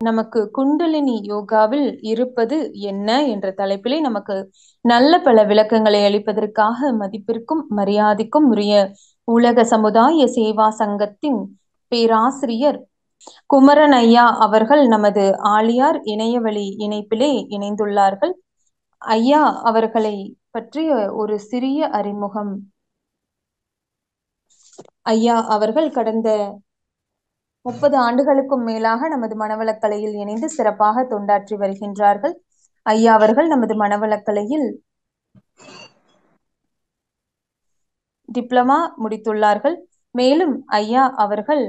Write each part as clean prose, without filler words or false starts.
நமக்கு குண்டலினி யோகாவில் இருப்பது என்ன என்ற தலைப்பிலே நமக்கு நல்ல பல விளக்கங்களை அளிப்பதற்காக மதிப்பிற்கும் மரியாதைக்கும் உரிய உலக சமுதாய சேவா சங்கத்தின் பேராசிரியர் குமரன் ஐயா அவர்கள் நமது ஆழியார் இணையவழி இணைப்பிலே இணைந்துள்ளார்கள். ஐயா அவர்களை பற்றிய ஒரு சிறிய அறிமுகம். ஐயா அவர்கள் கடந்த 30 ஆண்டுகளுக்கும் மேலாக நமது மனவளக்கலையில் இணைந்து சிறப்பாக தொண்டாற்றி வருகின்றார்கள். ஐயா அவர்கள் நமது மனவளக்கலையில் டிப்ளமா முடித்துள்ளார்கள். மேலும் ஐயா அவர்கள்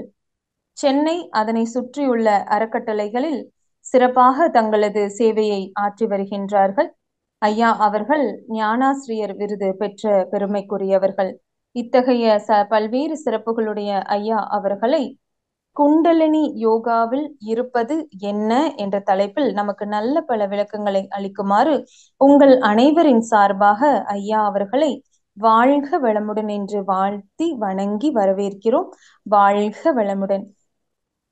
சென்னை அதனை சுற்றியுள்ள அறக்கட்டளைகளில் சிறப்பாக தங்களது சேவையை ஆற்றி வருகின்றார்கள். ஐயா அவர்கள் ஞானாசிரியர் விருது பெற்ற பெருமைக்குரியவர்கள். இத்தகைய பல்வேறு சிறப்புகளுடைய ஐயா அவர்களை குண்டலினி யோகாவில் இருப்பது என்ன என்ற தலைப்பில் நமக்கு நல்ல பல விளக்கங்களை அளிக்குமாறு உங்கள் அனைவரின் சார்பாக ஐயா அவர்களை வாழ்க வளமுடன் என்று வாழ்த்தி வணங்கி வரவேற்கிறோம். வாழ்க வளமுடன்.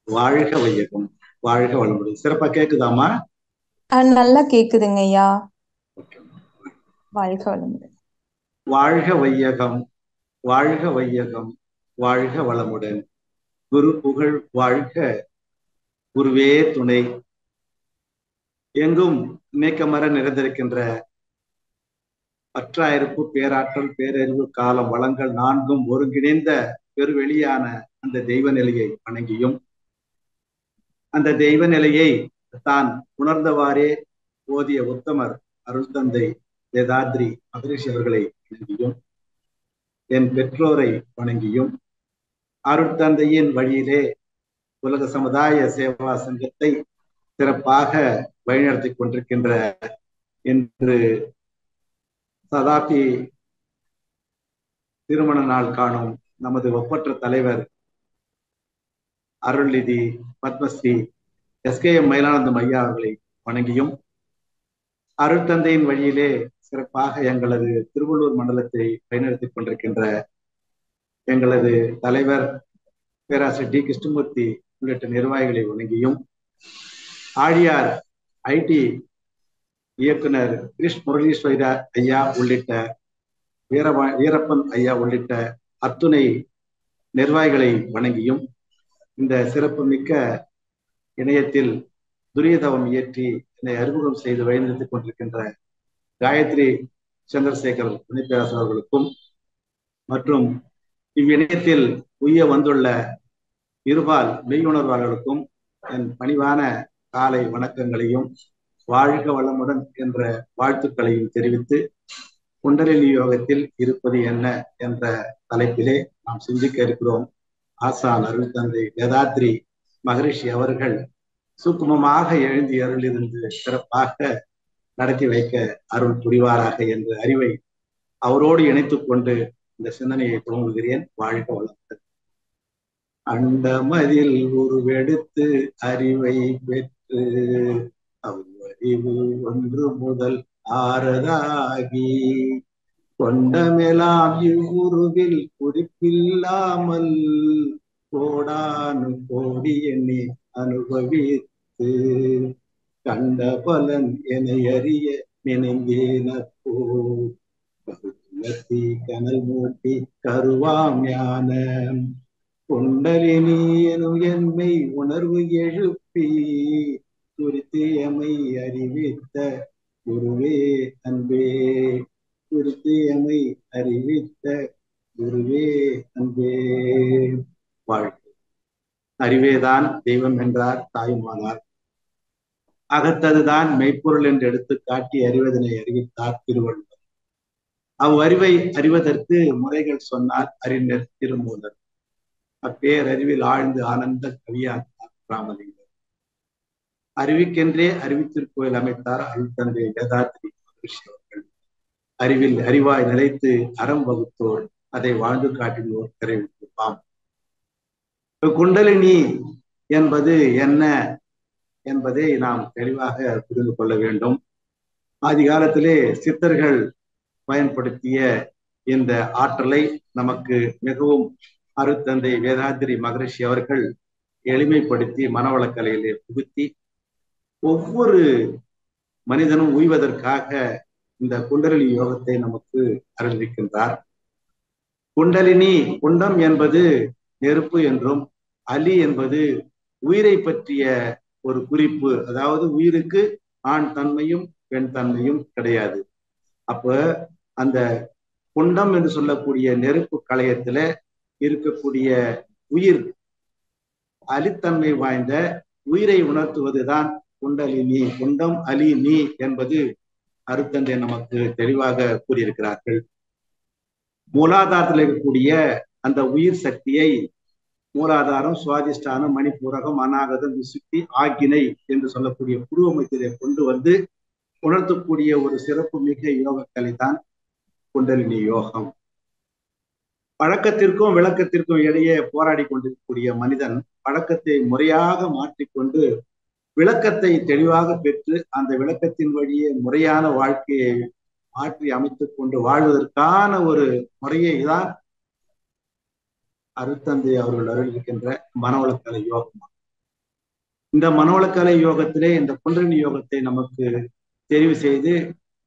வாழ்க வையகம். வாழ்க வளமுடன். சிறப்பா கேக்குதாமா? நல்லா கேக்குதுங்க ஐயா. வாழ்க வளமுடன். வாழ்க வையகம், வாழ்க வையகம், வாழ்க வளமுடன். குரு புகழ் வாழ்க, குருவே துணை. எங்கும் நீக்கமர நிறைந்திருக்கின்ற பற்றாயிருப்பு, பேராற்றல், பேரறிவு, காலம், வளங்கள் நான்கும் ஒருங்கிணைந்த பெருவெளியான அந்த தெய்வ நிலையை வணங்கியும், அந்த தெய்வ நிலையை தான் உணர்ந்தவாறே ஓதிய உத்தமர் அருள் தந்தை வேதாத்ரி மகரிஷி அவர்களை வணங்கியும், என் பெற்றோரை வணங்கியும், அருட்தந்தையின் வழியிலே உலக சமுதாய சேவா சங்கத்தை சிறப்பாக வழிநடத்தி கொண்டிருக்கின்ற இன்று சதாப்தி திருமண நாள் காணும் நமது ஒப்பற்ற தலைவர் அருள்நிதி பத்மஸ்ரீ SKM மயிலானந்தம் ஐயா அவர்களை வணங்கியும், அருட்தந்தையின் வழியிலே சிறப்பாக எங்களது திருவள்ளூர் மண்டலத்தை வழிநடத்தி கொண்டிருக்கின்ற எங்களது தலைவர் பேராசிரியர் டி கிருஷ்ணமூர்த்தி உள்ளிட்ட நிர்வாகிகளை வணங்கியும், ஆழியார் IT இயக்குனர் கிரிஷ் முரளீஸ்வர ஐயா உள்ளிட்ட வீரப்பன் ஐயா உள்ளிட்ட அத்துணை நிர்வாகிகளை வணங்கியும், இந்த சிறப்பு மிக்க இணையத்தில் துரியதவம் இயற்றி என்னை அறிமுகம் செய்து வழிநடத்திக் கொண்டிருக்கின்ற காயத்ரி சந்திரசேகர் துணை பேராசிரியர் அவர்களுக்கும் மற்றும் இவ்விணையத்தில் உய்ய வந்துள்ள இருபால் மெய்யுணர்வாளர்களுக்கும் என் பணிவான காலை வணக்கங்களையும் வாழ்க வளமுடன் என்ற வாழ்த்துக்களையும் தெரிவித்து, குண்டலினி யோகத்தில் இருப்பது என்ன என்ற தலைப்பிலே நாம் சிந்திக்க இருக்கிறோம். ஆசான் அருள் தந்தை வேதாத்ரி மகரிஷி அவர்கள் சூக்குமமாக எழுந்தி அருளிருந்து சிறப்பாக நடத்தி வைக்க அருள் புரிவாராக என்ற அறிவை அவரோடு இணைத்துக் கொண்டு இந்த சிந்தனையை துவங்குகிறேன். வாழ்க வளமுடன். அண்டமதில் உருவெடுத்து அறிவை பெற்று அவ்வறிவு ஒன்று முதல் ஆறதாகி கொண்டமெலாம் இவ்வுருவில் குறிப்பில்லாமல் கோடானு கோடி எண்ணி அனுபவித்து கண்ட பலன் என அறிய நினைந்தேனப்போ கனல் மூட்டி கருவாம் ஞான குண்டலினி எனும் என்மை உணர்வு எழுப்பி குறித்து எமை அறிவித்த குருவே அன்பே, குறித்து எமை அறிவித்த குருவே அன்பே. வாழ்க்கை அறிவேதான் தெய்வம் என்றார் தாயுமானார். அகத்ததுதான் மெய்ப்பொருள் என்று எடுத்து காட்டி அறிவதனை அறிவித்தார் திருவள்ளுவர். அவ்வறிவை அறிவதற்கு முறைகள் சொன்னார் அறிஞர் திருமூலர். அப்பேரறிவில் ஆழ்ந்து ஆனந்த கவியாத்தார் ராமலிங்கர். அறிவிக்கென்றே அறிவித்திருக்கோயில் அமைத்தார் அருள் தந்தை வேதாத்ரி மகரிஷி அவர்கள். அறிவில் அறிவாய் நிலைத்து அறம் வகுத்தோர், அதை வாழ்ந்து காட்டினோர் தெரிவித்திருப்பாம். குண்டலினி என்பது என்ன என்பதை நாம் தெளிவாக புரிந்து கொள்ள வேண்டும். ஆதி காலத்திலே சித்தர்கள் பயன்படுத்திய இந்த ஆற்றலை நமக்கு மிகவும் அருட்தந்தை வேதாத்ரி மகரிஷி அவர்கள் எளிமைப்படுத்தி மனவளக்கலையிலே புகுத்தி ஒவ்வொரு மனிதனும் உய்வதற்காக இந்த குண்டலினி யோகத்தை நமக்கு அறிவிக்கின்றார். குண்டலினி, குண்டம் என்பது நெருப்பு என்றும், அலி என்பது உயிரை பற்றிய ஒரு குறிப்பு. அதாவது உயிருக்கு ஆண் தன்மையும் பெண் தன்மையும் கிடையாது. அப்ப அந்த குண்டம் என்று சொல்லக்கூடிய நெருப்பு களையத்துல இருக்கக்கூடிய உயிர் அலித்தன்மை வாய்ந்த உயிரை உணர்த்துவதுதான் குண்டலினி. குண்டம் அலி நீ என்பது அருத்தந்தை நமக்கு தெளிவாக கூறியிருக்கிறார்கள். மூலாதாரத்தில் இருக்கக்கூடிய அந்த உயிர் சக்தியை மூலாதாரம், சுவாதிஷ்டானம், மணிப்பூரகம், அநாகதம், விசுத்தி, ஆக்கினை என்று சொல்லக்கூடிய புருவமத்திலே கொண்டு வந்து உணர்த்தக்கூடிய ஒரு சிறப்பு மிக யோகக்கலை தான் குண்டலினி யோகம். பழக்கத்திற்கும் விளக்கத்திற்கும் இடையே போராடி கொண்டிருக்கக்கூடிய மனிதன் பழக்கத்தை முறையாக மாற்றிக்கொண்டு விளக்கத்தை தெளிவாக பெற்று அந்த விளக்கத்தின் வழியே முறையான வாழ்க்கையை மாற்றி அமைத்துக் கொண்டு வாழ்வதற்கான ஒரு முறையை தான் அருத்தந்தை அவர்கள் அருள்கின்ற மனவளக்கலை யோகம். இந்த மனவளக்கலை யோகத்திலே இந்த குண்டலினி யோகத்தை நமக்கு தெரிவு செய்து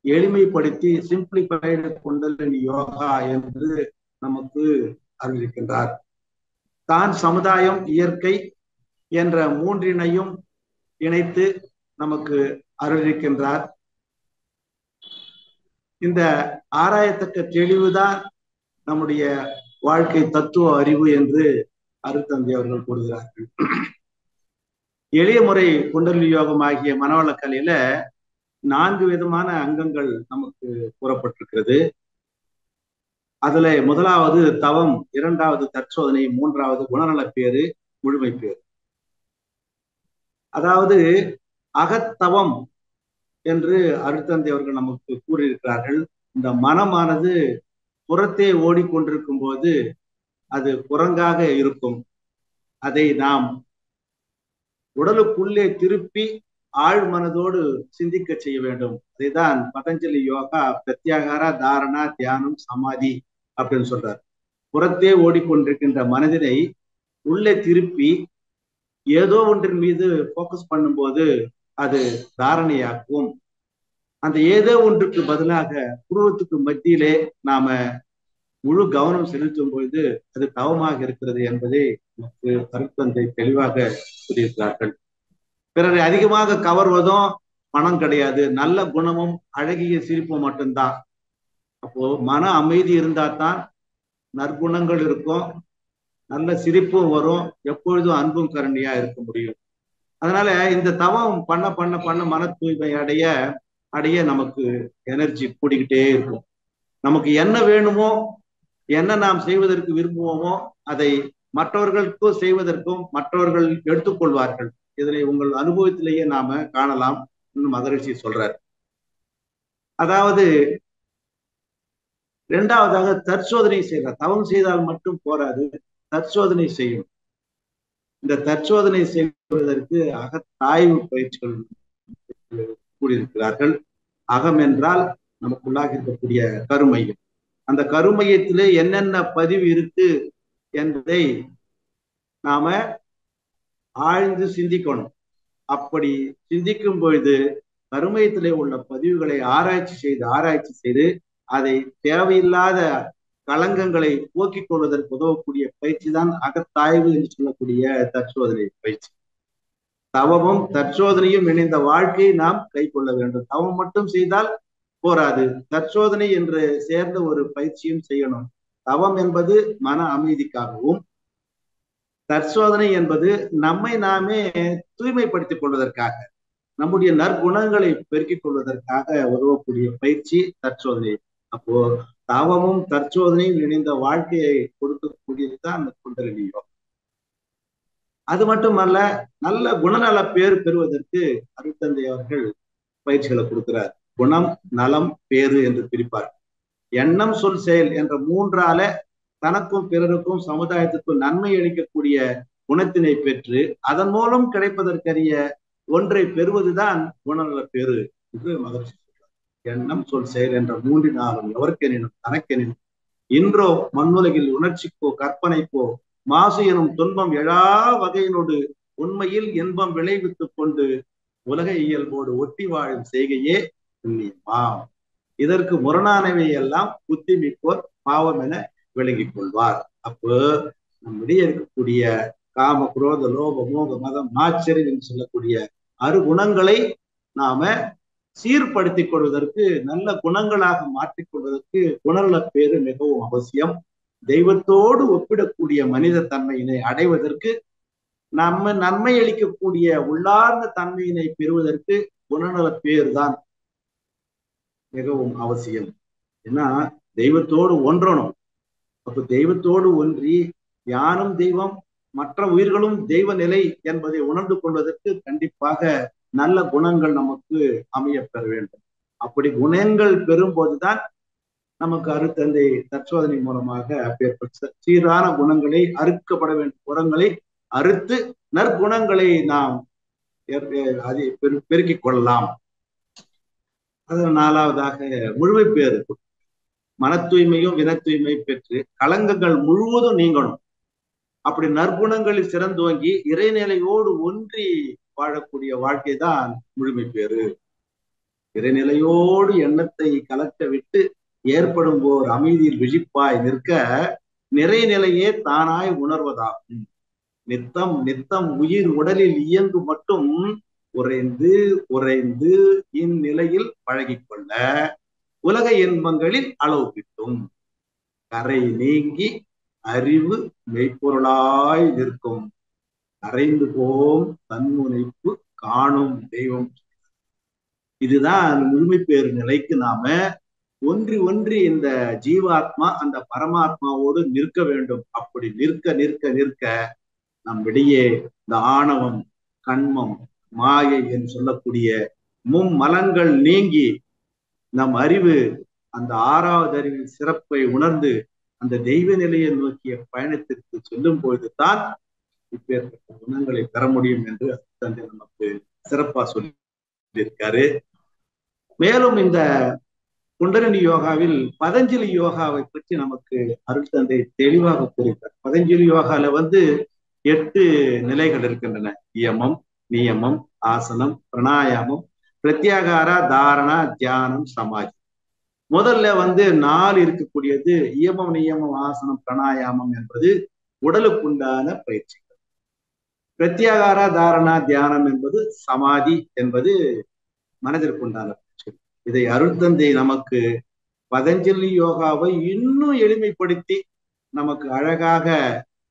எளிமைப்படுத்தி சிம்பிளிஃபைடு குண்டலினி யோகா என்று நமக்கு அறிவிக்கின்றார். தான், சமுதாயம், இயற்கை என்ற மூன்றினையும் இணைத்து நமக்கு அறிவிக்கின்றார். இந்த ஆராயத்தக்க தெளிவுதான் நம்முடைய வாழ்க்கை தத்துவ அறிவு என்று அருத்தந்தை அவர்கள் கூறுகிறார்கள். எளிய முறை குண்டலினி யோகம் ஆகிய மனவளக்கலையில 4 விதமான அங்கங்கள் நமக்கு கூறப்பட்டிருக்கிறது. அதுல முதலாவது தவம், இரண்டாவது தற்சோதனை, மூன்றாவது குணநலப்பேறு, முழுமை பேறு. அதாவது அகத்தவம் என்று அருட்தந்தை அவர்கள் நமக்கு கூறியிருக்கிறார்கள். இந்த மனமானது புறத்தே ஓடிக்கொண்டிருக்கும் போது அது குரங்காக இருக்கும். அதை நாம் உடலுக்குள்ளே திருப்பி ஆழ் மனதோடு சிந்திக்க செய்ய வேண்டும். அதைதான் பதஞ்சலி யோகா பிரத்யாகாரா, தாரணா, தியானம், சமாதி அப்படின்னு சொல்றார். புறத்தே ஓடிக்கொண்டிருக்கின்ற மனதினை உள்ளே திருப்பி ஏதோ ஒன்றின் மீது போக்கஸ் பண்ணும்போது அது தாரணையாக்கும். அந்த ஏதோ ஒன்றுக்கு பதிலாக புருவத்துக்கு மத்தியிலே நாம முழு கவனம் செலுத்தும் பொழுது அது தவமாக இருக்கிறது என்பதை நமக்கு அருட்தந்தை தெளிவாக கூறியிருக்கிறார்கள். பிறரை அதிகமாக கவர்வதும் பணம் கிடையாது, நல்ல குணமும் அழகிய சிரிப்பும் மட்டும்தான். அப்போ மன அமைதி இருந்தா தான் நற்குணங்கள் இருக்கும், நல்ல சிரிப்பும் வரும், எப்பொழுதும் அன்பும் கருணையா இருக்க முடியும். அதனால இந்த தவம் பண்ண பண்ண பண்ண மன தூய்மை அடைய அடைய நமக்கு எனர்ஜி கூடிக்கிட்டே இருக்கும். நமக்கு என்ன வேணுமோ, என்ன நாம் செய்வதற்கு விரும்புவோமோ அதை மற்றவர்களுக்கும் செய்வதற்கும் மற்றவர்கள் எடுத்துக்கொள்வார்கள். இதனை உங்கள் அனுபவத்திலேயே நாம காணலாம். மகரிஷி சொல்றார். அதாவது இரண்டாவதாக தற்சோதனை செய்கிறார். தவம் செய்தால் மட்டும் போராது, தற்சோதனை செய்யும். இந்த தற்சோதனை செய்வதற்கு அகத்தாய்வு பயிற்சிகள் கூறியிருக்கிறார்கள். அகம் என்றால் நமக்குள்ளாக இருக்கக்கூடிய கருமையம். அந்த கருமையத்திலே என்னென்ன பதிவு இருக்கு என்பதை நாம ஆழ்ந்து சிந்திக்கணும். அப்படி சிந்திக்கும் பொழுது கருமையத்திலே உள்ள பதிவுகளை ஆராய்ச்சி செய்து அதை தேவையில்லாத களங்கங்களை போக்கிக் கொள்வதற்கு உதவக்கூடிய பயிற்சி தான் அகத்தாய்வு என்று சொல்லக்கூடிய தற்சோதனை பயிற்சி. தவமும் தற்சோதனையும் இணைந்த வாழ்க்கையை நாம் கை கொள்ள வேண்டும். தவம் மட்டும் செய்தால் போராது, தற்சோதனை என்று சேர்ந்த ஒரு பயிற்சியும் செய்யணும். தவம் என்பது மன அமைதிக்காகவும், தற்சோதனை என்பது நம்மை நாமே தூய்மைப்படுத்திக் கொள்வதற்காக, நம்முடைய நற்குணங்களை பெருக்கிக் கொள்வதற்காக உதவக்கூடிய பயிற்சி தற்சோதனை. அப்போ தவமும் தற்சோதனையும் இணைந்த வாழ்க்கையை கொடுக்கக்கூடியதுதான் அந்த குண்டலினி யோகம். அது மட்டுமல்ல, நல்ல குணநல பேறு பெறுவதற்கு அருட்தந்தை அவர்கள் பயிற்சிகளை கொடுக்கிறார். குணம், நலம், பேறு என்று பிரிப்பார். எண்ணம், சொல், செயல் என்ற 3ஆல தனக்கும் பிறருக்கும் சமுதாயத்துக்கும் நன்மை அளிக்கக்கூடிய குணத்தினை பெற்று அதன் மூலம் கிடைப்பதற்கரிய ஒன்றை பெறுவதுதான் குணநல பேறு என்று மகரிஷி சொல்றார். எண்ணம், சொல், செயல் என்ற 3னாலும் எவர்க்கெனினும் தனக்கெனினும் இன்றோ மண்ணுலகில் உணர்ச்சிக்கோ கற்பனைக்கோ மாசு எனும் துன்பம் எழா வகையினோடு உண்மையில் இன்பம் விளைவித்துக் கொண்டு உலக இயல்போடு ஒட்டி வாழும் செய்கையே புண்ணியமாம். இதற்கு முரணானவை எல்லாம் புத்தி மிக்கோர் பாவம் என விளங்கிக் கொள்வார். அப்போ நம்மிடையே இருக்கக்கூடிய காம, குரோத, லோப, மோக, மதம், ஆச்சரியம் என்று சொல்லக்கூடிய அருகுணங்களை நாம சீர்படுத்திக் கொள்வதற்கு, நல்ல குணங்களாக மாற்றிக் கொள்வதற்கு குணநல பேறு மிகவும் அவசியம். தெய்வத்தோடு ஒப்பிடக்கூடிய மனித தன்மையினை அடைவதற்கு, நம்ம நன்மை அளிக்கக்கூடிய உள்ளார்ந்த தன்மையினை பெறுவதற்கு குணநல பேர் தான் மிகவும் அவசியம். ஏன்னா தெய்வத்தோடு ஒன்றணும். அப்ப தெய்வத்தோடு ஒன்றி யானும் தெய்வம், மற்ற உயிர்களும் தெய்வ நிலை என்பதை உணர்ந்து கொள்வதற்கு கண்டிப்பாக நல்ல குணங்கள் நமக்கு அமைய பெற வேண்டும். அப்படி குணங்கள் பெறும்போதுதான் நமக்கு அருத்தந்தை தற்சோதனை மூலமாக அப்பேற்பட்ட சீரான குணங்களை, அறுக்கப்பட வேண்டிய குணங்களை அறுத்து நற்குணங்களை நாம் அதை பெருக்கிக் கொள்ளலாம். அதன் நாலாவதாக முழுமை பேறு. மன தூய்மையும் வின தூய்மை பெற்று களங்கங்கள் முழுவதும் நீங்கணும். அப்படி நற்குணங்களில் சிறந்தோங்கி இறைநிலையோடு ஒன்றி வாழக்கூடிய வாழ்க்கை தான் முழுமை பேறு. இறைநிலையோடு எண்ணத்தை கலக்க விட்டு ஏற்படும் ஓர் அமைதியில் விழிப்பாய் நிற்க நிறைநிலையே தானாய் உணர்வதாகும். நித்தம் நித்தம் உயிர் உடலில் இயங்கு மட்டும் உறைந்து உறைந்து இந்நிலையில் பழகிக்கொள்ள உலக இன்பங்களில் அளவு கிட்டும். கரை நீங்கி அறிவு மெய்ப்பொருளாய் நிற்கும். கரைந்து போம் தன்முனைப்பு காணும் தெய்வம். இதுதான் முழுமை பேறு நிலைக்கு நாம ஒன்றி ஒன்றி இந்த ஜீவாத்மா அந்த பரமாத்மாவோடு நிற்க வேண்டும். அப்படி நிற்க நிற்க நிற்க நம்மிடையே இந்த ஆணவம், கண்மம், மாயை என்று சொல்லக்கூடிய மும்மலங்கள் நீங்கி நம் அறிவு அந்த ஆறாவது அறிவின் சிறப்பை உணர்ந்து அந்த தெய்வ நிலையை நோக்கிய பயணத்திற்கு செல்லும் பொழுதுதான் இப்பேற்பட்ட குணங்களை பெற முடியும் என்று தந்தை நமக்கு சிறப்பா சொல்லியிருக்காரு. மேலும் இந்த குண்டலினி யோகாவில் பதஞ்சலி யோகாவை பற்றி நமக்கு அருள் தந்தை தெளிவாக கூறினார். பதஞ்சலி யோகால 8 நிலைகள் இருக்கின்றன. இயமம், நியமம், ஆசனம், பிராணாயாமம், பிரத்யாகாரா, தாரணா, தியானம், சமாதி. முதல்ல 4 இருக்கக்கூடியது இயமம், நியமம், ஆசனம், பிராணாயாமம் என்பது உடலுக்குண்டான பயிற்சிகள். பிரத்யாகாரா, தாரணா, தியானம் என்பது சமாதி என்பது மனதிற்குண்டான பயிற்சி. இதை அருட்தந்தை நமக்கு பதஞ்சலி யோகாவை இன்னும் எளிமைப்படுத்தி நமக்கு அழகாக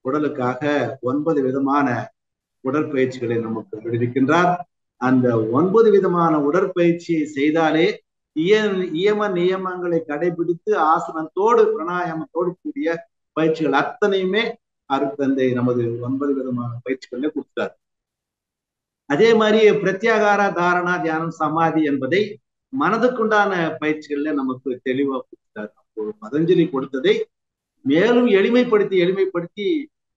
உடலுக்காக 9 விதமான உடற்பயிற்சிகளை நமக்கு அறிவிக்கின்றார். அந்த 9 விதமான உடற்பயிற்சியை செய்தாலே இயம நியமங்களை கடைபிடித்து ஆசனத்தோடு பிராணாயாமத்தோடு கூடிய பயிற்சிகள் அத்தனையுமே அருட்தந்தை நமது 9 விதமான பயிற்சிகளை கொடுத்தார். அதே மாதிரி பிரத்யாகாரா, தாரணா, தியானம், சமாதி என்பதை மனதுக்குண்டான பயிற்சிகள்ல நமக்கு தெளிவா கொடுத்தார். அப்போ பதஞ்சலி கொடுத்ததை மேலும் எளிமைப்படுத்தி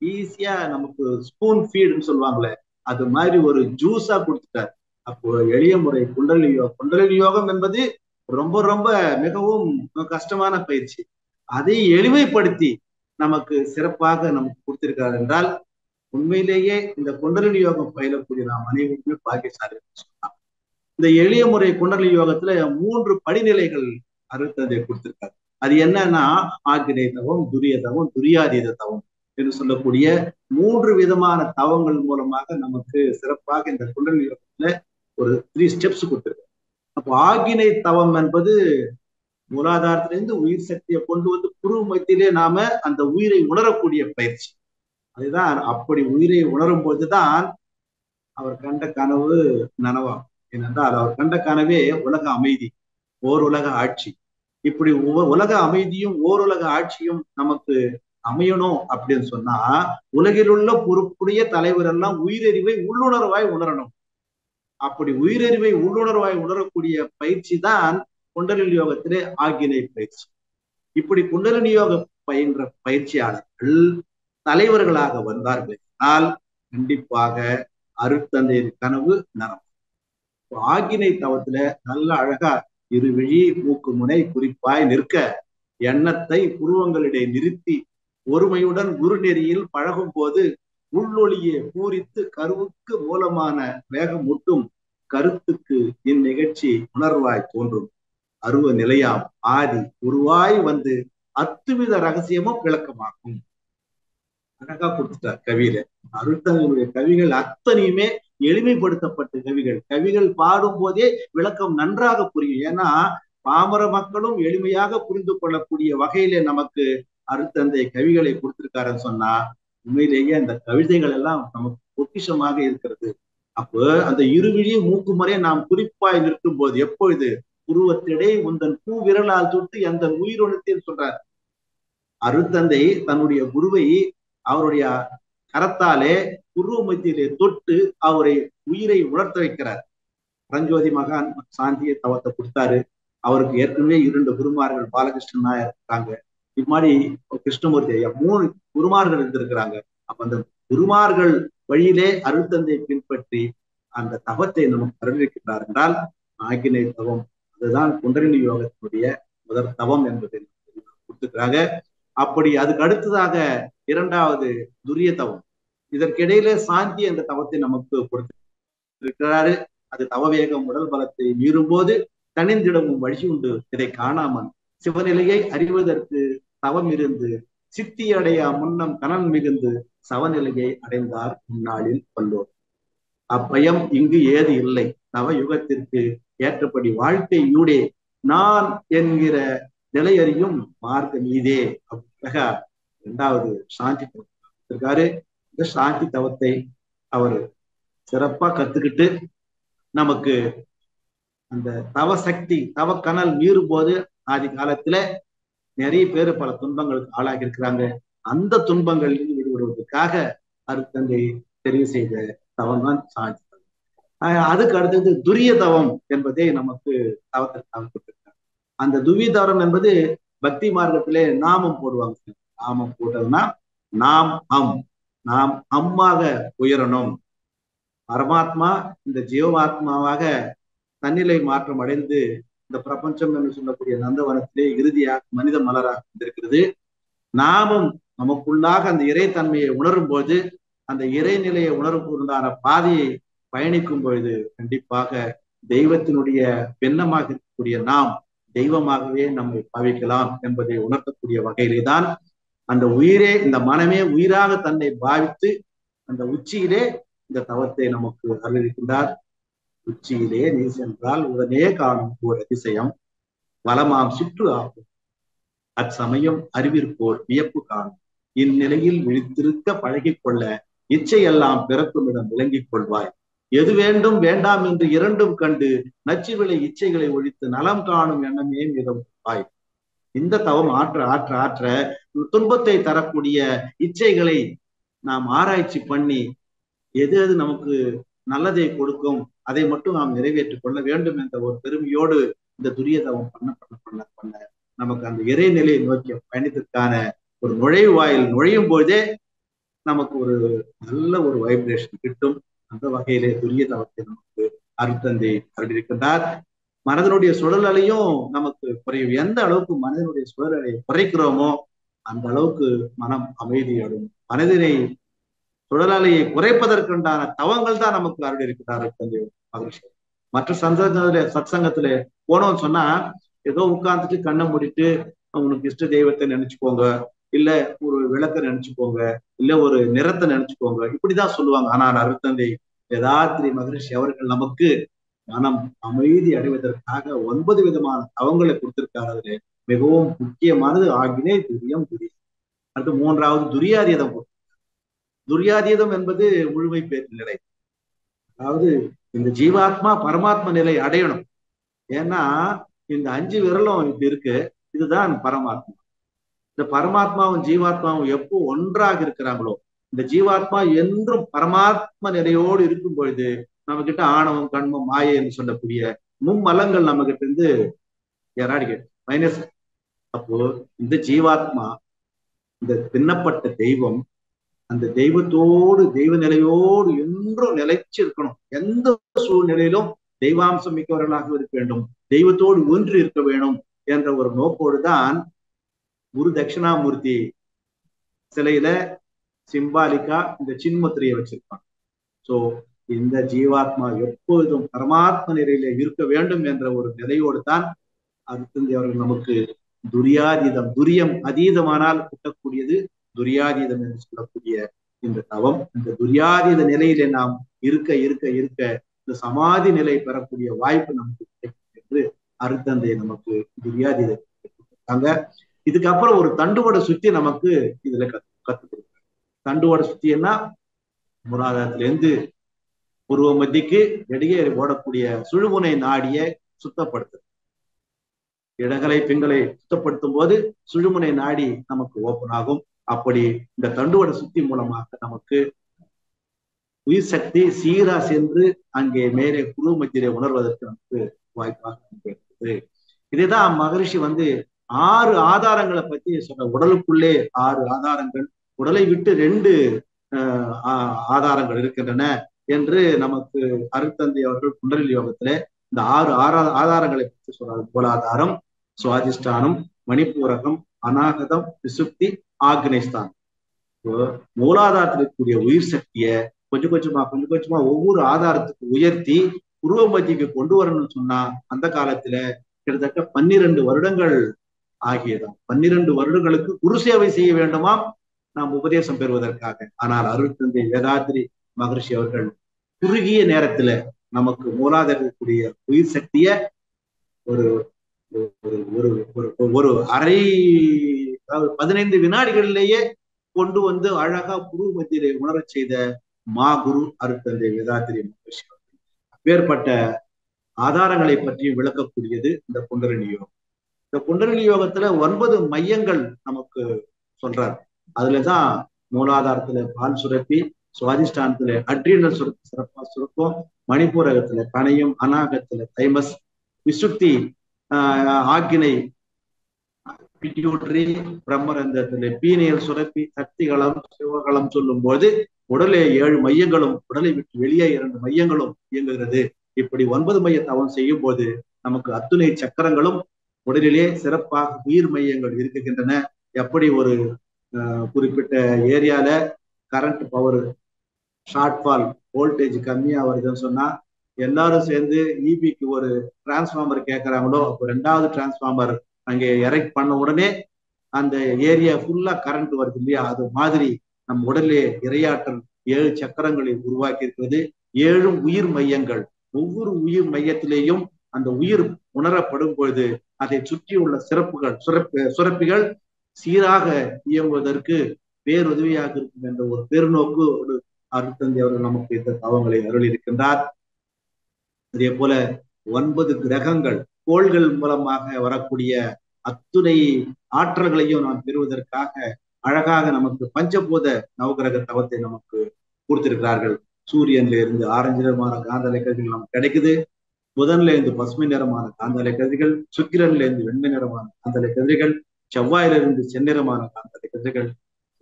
ஈஸியா நமக்கு ஸ்பூன் ஃபீடுன்னு சொல்லுவாங்களே, அது மாதிரி ஒரு ஜூஸா கொடுத்துட்டார். அப்போ எளிய முறை குண்டலினி யோகம் என்பது ரொம்ப ரொம்ப மிகவும் கஷ்டமான பயிற்சி. அதை எளிமைப்படுத்தி நமக்கு சிறப்பாக நமக்கு கொடுத்திருக்கார் என்றால் உண்மையிலேயே இந்த குண்டலினி யோகம் பயிலக்கூடிய நாம் அனைவருமே பாக்கியசாலி சொல்லலாம். இந்த எளிய முறை குண்டலினி யோகத்துல 3 படிநிலைகள் அருட்தந்தை கொடுத்திருக்காரு. அது என்னன்னா ஆக்கினை தவம், துரிய தவம், துரியாதீத தவம் என்று சொல்லக்கூடிய 3 விதமான தவங்கள் மூலமாக நமக்கு சிறப்பாக இந்த குண்டலினி யோகத்துல ஒரு 3 ஸ்டெப்ஸ் கொடுத்திருக்காரு. அப்போ ஆக்கினை தவம் என்பது மூலாதாரத்திலிருந்து உயிர் சக்தியை கொண்டு வந்து புருவ மத்தியிலே நாம அந்த உயிரை உணரக்கூடிய பயிற்சி. அதுதான் அப்படி உயிரை உணரும் போதுதான் அவர் கண்ட கனவு நனவாகும். ஏனென்றால் அவர் கண்ட கனவே உலக அமைதி, ஓர் உலக ஆட்சி. இப்படி உலக அமைதியும் ஓருலக ஆட்சியும் நமக்கு அமையணும் அப்படின்னு சொன்னா உலகில் உள்ள பொறுப்புடைய தலைவர் எல்லாம் உயிரறிவை உள்ளுணர்வாய் உணரணும். அப்படி உயிரறிவை உள்ளுணர்வாய் உணரக்கூடிய பயிற்சி தான் குண்டலினி யோகத்திலே ஆக்கினை பயிற்சி. இப்படி குண்டலினி யோக பயின்ற பயிற்சியாளர்கள் தலைவர்களாக வந்தார்கள் ஆனால் கண்டிப்பாக அருட்தந்தையின் கனவு நனவு. ஆக்கினை தவத்துல நல்ல அழகா இருவிழி மூக்கு முனை குறிப்பாய் நிற்க எண்ணத்தை புருவங்களிடையே நிறுத்தி ஒருமையுடன் குரு நெறியில் பழகும் போது உள்ளொளியை பூரித்து கருவுக்கு மூலமான வேகம் முட்டும் கருத்துக்கு இந்நிகழ்ச்சி உணர்வாய் தோன்றும் அருவ நிலையாம் ஆதி உருவாய் வந்து அத்துவித ரகசியமும் விளக்கமாகும். அழகா கொடுத்துட்டார் கவியில. அருட்தந்தையுடைய கவிகள் அத்தனையுமே எளிமைப்படுத்தப்பட்ட கவிகள். கவிகள் பாடும் போதே விளக்கம் நன்றாக புரியும். ஏன்னா பாமர மக்களும் எளிமையாக புரிந்து கொள்ளக்கூடிய வகையில நமக்கு அருட்தந்தை கவிகளை கொடுத்திருக்காருன்னு சொன்னா உண்மையிலேயே அந்த கவிதைகள் எல்லாம் நமக்கு பொக்கிஷமாக இருக்கிறது. அப்போ அந்த இருவிழி மூக்குமுறையை நாம் குறிப்பாய் நிற்கும் போது எப்பொழுது உருவத்திடை உந்தன் பூ விரலால் தொட்டு அந்த உயிரொழுத்தில் சொல்றார். அருட்தந்தை தன்னுடைய குருவை அவருடைய கரத்தாலே உருவ மத்தியிலே தொட்டு அவரை உயிரை உணர்த்த வைக்கிறார். பரஞ்சோதி மகான் சாந்திய தவத்தை கொடுத்தாரு. அவருக்கு ஏற்கனவே 2 குருமார்கள் பாலகிருஷ்ணன் நாயர் இருக்காங்க. இம்மாதிரி கிருஷ்ணமூர்த்தி ஐயா 3 குருமார்கள் இருந்திருக்கிறாங்க. அப்ப அந்த குருமார்கள் வழியிலே அருட்தந்தையை பின்பற்றி அந்த தவத்தை நமக்கு அறிவிக்கின்றார் என்றால் ஆக்கினை தவம், அதுதான் குண்டலினி யோகத்தினுடைய முதல் தவம் என்பதை கொடுத்துக்கிறாங்க. அப்படி அதுக்கு அடுத்ததாக 2வது துரிய தவம். இதற்கிடையில சாந்தி என்ற தவத்தை நமக்கு கொடுத்திருக்கிறாரு. அது தவவேகம் உடல் பலத்தை மீறும் போது தனிந்திடமும் வழி உண்டு. இதை காணாமல் சிவநிலையை அறிவதற்கு தவம் இருந்து சித்தி அடைய முன்னம் கனல் மிகுந்து சவநிலையை அடைந்தார் முன்னாளில் வல்லோர். அப்பயம் இங்கு ஏது இல்லை, நவ யுகத்திற்கு ஏற்றபடி வாழ்க்கை யூடே நான் என்கிற நிலையறியும் மார்க்க மீதே. அப்படியாக 2வது சாந்தி தவம் இருக்காரு. இந்த சாந்தி தவத்தை அவர் சிறப்பா கத்துக்கிட்டு நமக்கு அந்த தவ சக்தி தவ கனல் மீறும் போது ஆதி காலத்துல நிறைய பேர் பல துன்பங்களுக்கு ஆளாகி இருக்கிறாங்க. அந்த துன்பங்களில் விடுபடுவதற்காக அருட்தந்தை தெரிவு செய்த தவம் தான் சாந்தி தவம். அதுக்கு அடுத்தது துரிய தவம் என்பதை நமக்கு தவத்திற்காக கொடுத்திருக்காங்க. அந்த துரிய தவம் என்பது பக்தி மார்க்கத்திலே நாமம் போடுவாங்க. நாமம் போட்டதுன்னா நாம் அம்மாக உயரணும். பரமாத்மா இந்த ஜீவாத்மாவாக தன்னிலை மாற்றம் அடைந்து இந்த பிரபஞ்சம் என்று சொல்லக்கூடிய நந்தவனத்திலே இறுதியாக மனித மலராக வந்திருக்கிறது. நாமும் நமக்குள்ளாக அந்த இறைத்தன்மையை உணரும் போது அந்த இறைநிலையை உணர்வுக்குண்டான பாதையை பயணிக்கும் பொழுது கண்டிப்பாக தெய்வத்தினுடைய பெண்ணமாக இருக்கக்கூடிய நாம் தெய்வமாகவே நம்மை பாவிக்கலாம் என்பதை உணர்த்தக்கூடிய வகையிலே தான் அந்த உயிரே இந்த மனமே உயிராக தன்னை பாவித்து அந்த உச்சியிலே இந்த தவத்தை நமக்கு அறிவிக்கின்றார். உச்சியிலே நீ சென்றால் உடனே காணும் ஓர் அதிசயம் வளமாம் சுற்று ஆகும் அச்சமயம் அறிவிற்போர் வியப்பு காணும் இந்நிலையில் விழித்திருக்க பழகிக் கொள்ள இச்சையெல்லாம் பிறக்குமிடம் விளங்கிக் கொள்வாய். எது வேண்டும் வேண்டாம் என்று இரண்டும் கண்டு நச்சு விளை இச்சைகளை ஒழித்து நலம் காணும் எண்ணமே மிதம் வாய். இந்த தவம் ஆற்ற ஆற்ற ஆற்ற துன்பத்தை தரக்கூடிய இச்சைகளை நாம் ஆராய்ச்சி பண்ணி எது எது நமக்கு நல்லதை கொடுக்கும் அதை மட்டும் நாம் நிறைவேற்றிக் கொள்ள வேண்டும் என்ற ஒரு பெருமையோடு இந்த துரிய தவம் பண்ண நமக்கு அந்த இறைநிலையை நோக்கிய பயணத்திற்கான ஒரு நுழைவு வாயில் நுழையும் போதே நமக்கு ஒரு நல்ல ஒரு வைப்ரேஷன் கிட்டும். அந்த வகையிலே துரிய தவத்தை நமக்கு அருட்தந்தை அருளியிருக்கின்றார். மனதனுடைய சுழலையும் நமக்கு குறையும். எந்த அளவுக்கு மனதனுடைய சுழலை குறைக்கிறோமோ அந்த அளவுக்கு மனம் அமைதியோடும். மனதினை சுழலையை குறைப்பதற்குண்டான தவங்கள் தான் நமக்கு அருள் இருக்கிறார் அருட்தந்தை மகிழ்ச்சி. மற்ற சத்சங்கத்துல போனோம்னு சொன்னா ஏதோ உட்கார்ந்துட்டு கண்ணை மூடிட்டு அவங்களுக்கு இஷ்ட தெய்வத்தை நினைச்சுக்கோங்க, இல்ல ஒரு விளக்க நினைச்சுக்கோங்க, இல்ல ஒரு நிறத்தை நினைச்சுக்கோங்க, இப்படிதான் சொல்லுவாங்க. ஆனால் அருட்தந்தை வேதாத்ரி மகரிஷி அவர்கள் நமக்கு மனம் அமைதி அடைவதற்காக 9 விதமான தவங்களை கொடுத்திருக்காரு. அதுல மிகவும் முக்கியமானது ஆகினே துரியம் துரியம். அடுத்து 3வது துரியாதீதம். துரியாதீதம் என்பது முழுமை பெற்ற நிலை. அதாவது இந்த ஜீவாத்மா பரமாத்மா நிலை அடையணும். ஏன்னா இந்த 5 விரலும் இப்படி இருக்கு, இதுதான் பரமாத்மா. இந்த பரமாத்மாவும் ஜீவாத்மாவும் எப்போ ஒன்றாக இருக்கிறாங்களோ இந்த ஜீவாத்மா என்றும் பரமாத்மா நிலையோடு இருக்கும் பொழுது நம்ம கிட்ட ஆணவம் கண்மம் மாயை என்று சொல்லக்கூடிய மும்மலங்கள் நம்ம கிட்ட இருந்து எராடிகேட் மைனஸ். அப்போ இந்த ஜீவாத்மா இந்த பின்னப்பட்ட தெய்வம் அந்த தெய்வத்தோடு தெய்வ நிலையோடு என்றும் நிலைச்சு இருக்கணும். எந்த சூழ்நிலையிலும் தெய்வாம்சம் மிக்கவர்களாக இருக்க வேண்டும், தெய்வத்தோடு ஒன்று இருக்க வேண்டும் என்ற ஒரு நோக்கோடு தான் குரு தட்சிணாமூர்த்தி சிலையில சிம்பாலிக்கா இந்த சின்முத்திரையை வச்சிருப்பாங்க. ஸோ இந்த ஜீவாத்மா எப்பொழுதும் பரமாத்ம நிலையில இருக்க வேண்டும் என்ற ஒரு நிலையோடு தான் அருத்தந்தி அவர்கள் நமக்கு துரியாதீதம், துரியம் அதீதமானால் கிட்டக்கூடியது துரியாதீதம் என்று சொல்லக்கூடிய இந்த தவம். இந்த துரியாதீத நிலையிலே நாம் இருக்க இருக்க இருக்க இந்த சமாதி நிலை பெறக்கூடிய வாய்ப்பு நமக்கு கிடைக்கும் என்று அருத்தந்தை நமக்கு துரியாதீதம். இதுக்கப்புறம் ஒரு தண்டுவடை சுத்தி நமக்கு இதுல கத்து கொடுத்தாங்க. தண்டுவடை சுத்தின்னா மூலாதாரத்திலிருந்து பூர்வ மத்திக்கு இடையே ஓடக்கூடிய சுழுமுனை நாடியை சுத்தப்படுத்து. இடங்களை பிங்களை சுத்தப்படுத்தும் போது சுழுமுனை நாடி நமக்கு ஓப்பன் ஆகும். அப்படி இந்த தண்டுவடை சுத்தி மூலமாக நமக்கு உயிர் சக்தி சீரா சென்று அங்கே மேலே குரு மத்தியிலே உணர்வதற்கு நமக்கு வாய்ப்பாக இருக்கிறது. இதைதான் மகரிஷி 6 ஆதாரங்களை பத்தி சொல்ற. உடலுக்குள்ளே 6 ஆதாரங்கள், உடலை விட்டு 2 ஆதாரங்கள் இருக்கின்றன என்று நமக்கு அருட்தந்தை அவர்கள் குண்டலினி யோகத்திலே இந்த 6 ஆதாரங்களை பற்றி சொல்றாரு. மூலாதாரம், சுவாதிஷ்டானம், மணிப்பூரகம், அநாகதம், விசுப்தி, ஆக்னேஸ்தான். மூலாதாரத்தில் இருக்கக்கூடிய உயிர் சக்தியை கொஞ்சம் கொஞ்சமா ஒவ்வொரு ஆதாரத்துக்கு உயர்த்தி உருவ மத்திக்கு கொண்டு வரணும்னு சொன்னா அந்த காலத்துல கிட்டத்தட்ட 12 வருடங்கள் ஆகியதாம். 12 வருடங்களுக்கு குரு சேவை செய்ய வேண்டுமாம் நாம் உபதேசம் பெறுவதற்காக. ஆனால் அருட்தந்தை வேதாத்ரி மகரிஷி அவர்கள் குறுகிய நேரத்துல நமக்கு மூலாதாரக்கூடிய உயிர் சக்திய ஒரு ஒரு அரை 15 வினாடிகளிலேயே கொண்டு வந்து அழகா குரு மத்தியிலே உணரச் செய்த மா குரு அருட்தந்தை வேதாத்ரி மகரிஷி அவர்கள். அப்பேற்பட்ட ஆதாரங்களை பற்றி விளக்கக்கூடியது இந்த குண்டலினி யோகம். இந்த குண்டலினி யோகத்துல 9 மையங்கள் நமக்கு சொல்றார். அதுலதான் மூலாதாரத்துல பால் சுரப்பி, சுவாதிஷ்டானத்துல அட்ரினல் சுரப்பி சிறப்பா சுரக்கும், மணிப்பூரகத்துல கணையம், அநாகத்துல தைமஸ், விசுப்தி ஆக்கினை பிட்யூட்டரி, பிரம்மரந்தத்துல பீனியல் சுரப்பி, சக்திகளம், சிவகளம் சொல்லும் போது உடலே 7 மையங்களும், உடலை விட்டு வெளியே 2 மையங்களும் இயங்குகிறது. இப்படி 9 மைய தவம் செய்யும் போது நமக்கு அத்துணை சக்கரங்களும் உடலிலே சிறப்பாக உயிர் மையங்கள் இருக்குகின்றன. எப்படி ஒரு குறிப்பிட்ட ஏரியால கரண்ட் பவர் ஷார்ட்ஃபால், வோல்டேஜ் கம்மியா வருதுன்னு சொன்னா எல்லாரும் சேர்ந்து இபிக்கு ஒரு டிரான்ஸ்ஃபார்மர் கேட்கறாங்களோ, அப்போ 2வது டிரான்ஸ்ஃபார்மர் அங்கே எரெக்ட் பண்ண உடனே அந்த ஏரியா ஃபுல்லா கரண்ட் வருது இல்லையா? அது மாதிரி நம் உடலே இரையாற்றல் 7 சக்கரங்களை உருவாக்கி இருக்கிறது. 7 உயிர் மையங்கள். ஒவ்வொரு உயிர் மையத்திலேயும் அந்த உயிர் உணரப்படும் பொழுது அதை சுற்றியுள்ள சுரப்பிகள் சீராக இயங்குவதற்கு பேருதவியாக இருக்கும் என்ற ஒரு பெருநோக்கு ஒரு அருட்தந்தை அவர்கள் நமக்கு இந்த தவங்களை அருள் இருக்கின்றார். அதே போல 9 கிரகங்கள், கோள்கள் மூலமாக வரக்கூடிய அத்துணை ஆற்றல்களையும் நாம் பெறுவதற்காக அழகாக நமக்கு பஞ்சபூத நவகிரக தவத்தை நமக்கு கொடுத்திருக்கிறார்கள். சூரியன்ல இருந்து ஆரஞ்சு நிறமான காந்தலை கதிர்கள் நமக்கு கிடைக்குது. புதன்ல இருந்து பசுமை நிறமான காந்தலை கதிர்கள், சுக்கிரன்ல இருந்து வெண்மை நிறமான காந்தலை கதிர்கள், செவ்வாயிலிருந்து செந்நிறமான காந்தலை கதிர்கள்,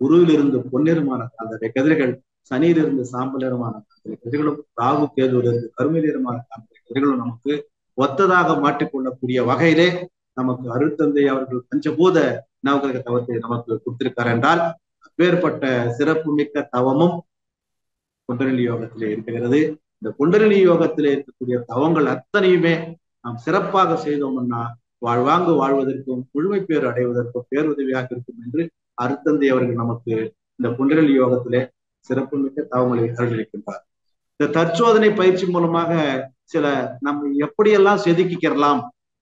குருவிலிருந்து பொன்னிறமான காந்தலை கதிர்கள், சனியிலிருந்து சாம்பல் நிறமான காந்தலை கதிர்களும், ராகு கேதுவிலிருந்து கருமை நிறமான காந்தலை கதிர்களும் நமக்கு ஒத்ததாக மாற்றிக்கொள்ளக்கூடிய வகையிலே நமக்கு அருட்தந்தை அவர்கள் பஞ்சபூத நவகிரக தவத்தை நமக்கு கொடுத்திருக்கார் என்றால் அப்பேற்பட்ட சிறப்பு மிக்க தவமும் குண்டலினி யோகத்திலே இருக்கிறது. இந்த குண்டலினி யோகத்திலே இருக்கக்கூடிய தவங்கள் அத்தனையுமே நாம் சிறப்பாக செய்தோம்னா வாழ்வாங்கு வாழ்வதற்கும் முழுமை பேர் அடைவதற்கும் பேருதவியாக இருக்கும் என்று அருட்தந்தை அவர்கள் நமக்கு இந்த குண்டலினி யோகத்திலே சிறப்பு மிக்க தவங்களை அருளிருக்கின்றார். இந்த தற்சோதனை பயிற்சி மூலமாக சில நம்ம எப்படியெல்லாம் செதுக்கிக்கிறலாம்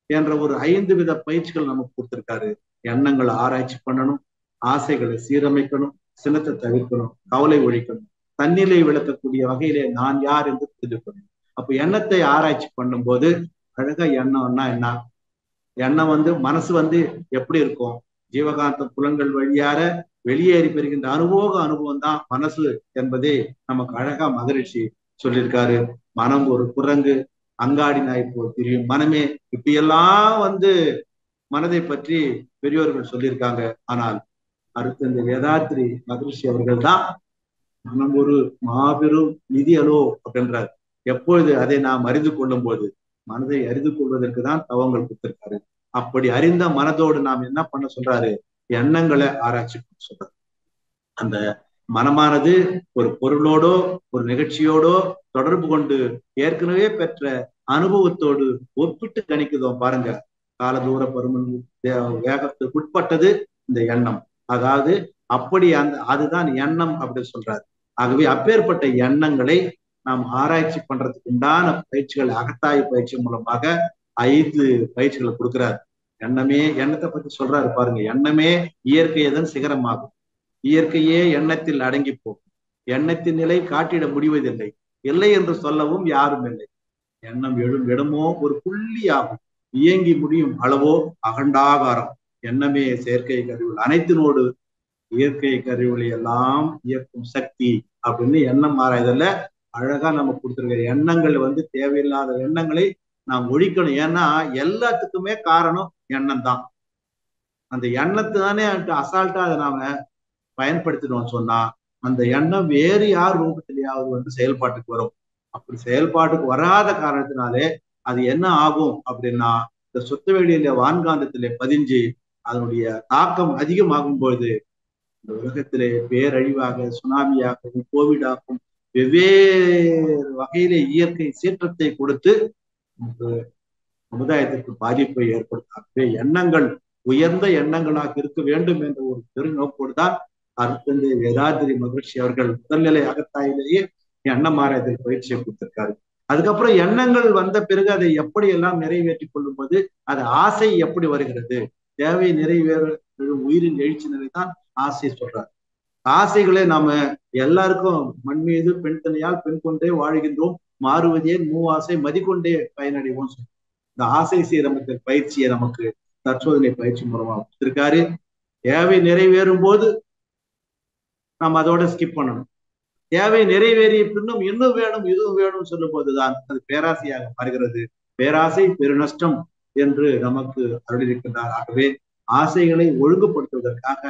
என்ற ஒரு 5 வித பயிற்சிகள் நமக்கு கொடுத்திருக்காரு. எண்ணங்களை ஆராய்ச்சி பண்ணணும், ஆசைகளை சீரமைக்கணும், சினத்தை தவிர்க்கணும், கவலை ஒழிக்கணும், தன்னிலை விளக்கக்கூடிய வகையிலே நான் யார் என்று தெரிந்து கொள்ளணும். அப்ப எண்ணத்தை ஆராய்ச்சி பண்ணும் போது அழகா எண்ணம்னா என்ன? எண்ணம் மனசு எப்படி இருக்கும்? ஜீவகாந்த புலன்கள் வழியாக வெளியேறி பெறுகின்ற அனுபவம் தான் மனசு என்பதை நமக்கு அழகா மகரிஷி சொல்லியிருக்காரு. மனம் ஒரு குரங்கு, அங்காடி நாய் போல் தெரியும் மனமே. இப்படியெல்லாம் மனதை பற்றி பெரியோர்கள் சொல்லியிருக்காங்க. ஆனால் அருட்தந்தை வேதாத்ரி மகரிஷி அவர்கள் தான் மனம் ஒரு மாபெரும் நிதி அலோ அப்படின்றார். எப்பொழுது அதை நாம் அறிந்து கொள்ளும் போது மனதை அறிந்து கொள்வதற்கு தான் தவங்கள் கொடுத்திருக்காரு. அப்படி அறிந்த மனதோடு நாம் என்ன பண்ண சொல்றாரு? எண்ணங்களை ஆராய்ச்சி பண்ண சொல்றாரு. அந்த மனமானது ஒரு பொருளோடோ ஒரு நிகழ்ச்சியோடோ தொடர்பு கொண்டு ஏற்கனவே பெற்ற அனுபவத்தோடு ஒப்பிட்டு கணிக்குதோ பாருங்க. காலதூர பருமன் வேகத்துக்கு உட்பட்டது இந்த எண்ணம். அதாவது அப்படி அதுதான் எண்ணம் அப்படின்னு சொல்றாரு. ஆகவே அப்பேற்பட்ட எண்ணங்களை நாம் ஆராய்ச்சி பண்றதுக்கு உண்டான பயிற்சிகள் அகத்தாய்வு பயிற்சி மூலமாக 5 பயிற்சிகளை கொடுக்கிறார். எண்ணத்தை பத்தி சொல்றாரு பாருங்க. எண்ணமே இயற்கையதன் சிகரமாகும். இயற்கையே எண்ணத்தில் அடங்கி போகும். எண்ணத்தின் நிலை காட்டிட முடிவதில்லை. இல்லை என்று சொல்லவும் யாரும் இல்லை. எண்ணம் எழும் இடமோ ஒரு புள்ளியாகும். இயங்கி முடியும் அளவோ அகண்டாகாரம். எண்ணமே செயற்கை கருவிகள் அனைத்தினோடு இயற்கை கருவிகளை எல்லாம் இயக்கும் சக்தி அப்படின்னு எண்ணம் ஆராய்தல அழகா நம்ம கொடுத்துருக்க. எண்ணங்கள் தேவையில்லாத எண்ணங்களை நாம் ஒழிக்கணும். ஏன்னா எல்லாத்துக்குமே காரணம் எண்ணம் தான். அந்த எண்ணத்தை தானே அசால்ட்டா அதை நாம பயன்படுத்தினோம் சொன்னா அந்த எண்ணம் வேறு யார் ரூபத்திலேயாவது செயல்பாட்டுக்கு வரும். அப்படி செயல்பாட்டுக்கு வராத காரணத்தினாலே அது என்ன ஆகும் அப்படின்னா, இந்த சுத்த வெளியில வான்காந்தத்திலே பதிஞ்சு அதனுடைய தாக்கம் அதிகமாகும் பொழுது இந்த உலகத்திலே பேரழிவாக, சுனாமியாகவும், கோவிடாகவும் வெவ்வேறு வகையிலே இயற்கை சீற்றத்தை கொடுத்து சமுதாயத்திற்கு பாதிப்பை ஏற்படுத்தாகவே எண்ணங்கள் உயர்ந்த எண்ணங்களாக இருக்க வேண்டும் என்ற ஒரு பெருநோக்கோடு தான் அருட்தந்தை வேதாத்திரி மகிழ்ச்சி அவர்கள் முதல்நிலை அகத்தாயிலேயே எண்ணம் ஆராய்தல் பயிற்சியை கொடுத்திருக்காரு. அதுக்கப்புறம் எண்ணங்கள் வந்த பிறகு அதை எப்படி எல்லாம் நிறைவேற்றி கொள்ளும் போது அது ஆசை எப்படி வருகிறது, தேவை நிறைவேற உயிரின் எழுச்சி நிலை தான் ஆசை சொல்றாரு. ஆசைகளை நாம எல்லாருக்கும் மண் மீது பெண் தனியால் பெண் கொண்டே வாழ்கின்றோம், மாறுவதே மூவாசை மதிக்கொண்டே பயனடைவோம். இந்த ஆசை சீரமைத்தல் பயிற்சியை நமக்கு தற்சோதனை பயிற்சி மூலமா கொடுத்திருக்காரு. தேவை நிறைவேறும் போது நாம் அதோட ஸ்கிப் பண்ணணும். தேவை நிறைவேறிய பின்னும் இன்னும் வேணும் இதுவும் வேணும் சொல்லும் போதுதான் அது பேராசையாக மாறுகிறது. பேராசை பெருநஷ்டம் என்று நமக்கு அருளிருக்கின்றார். ஆகவே ஆசைகளை ஒழுங்குபடுத்துவதற்காக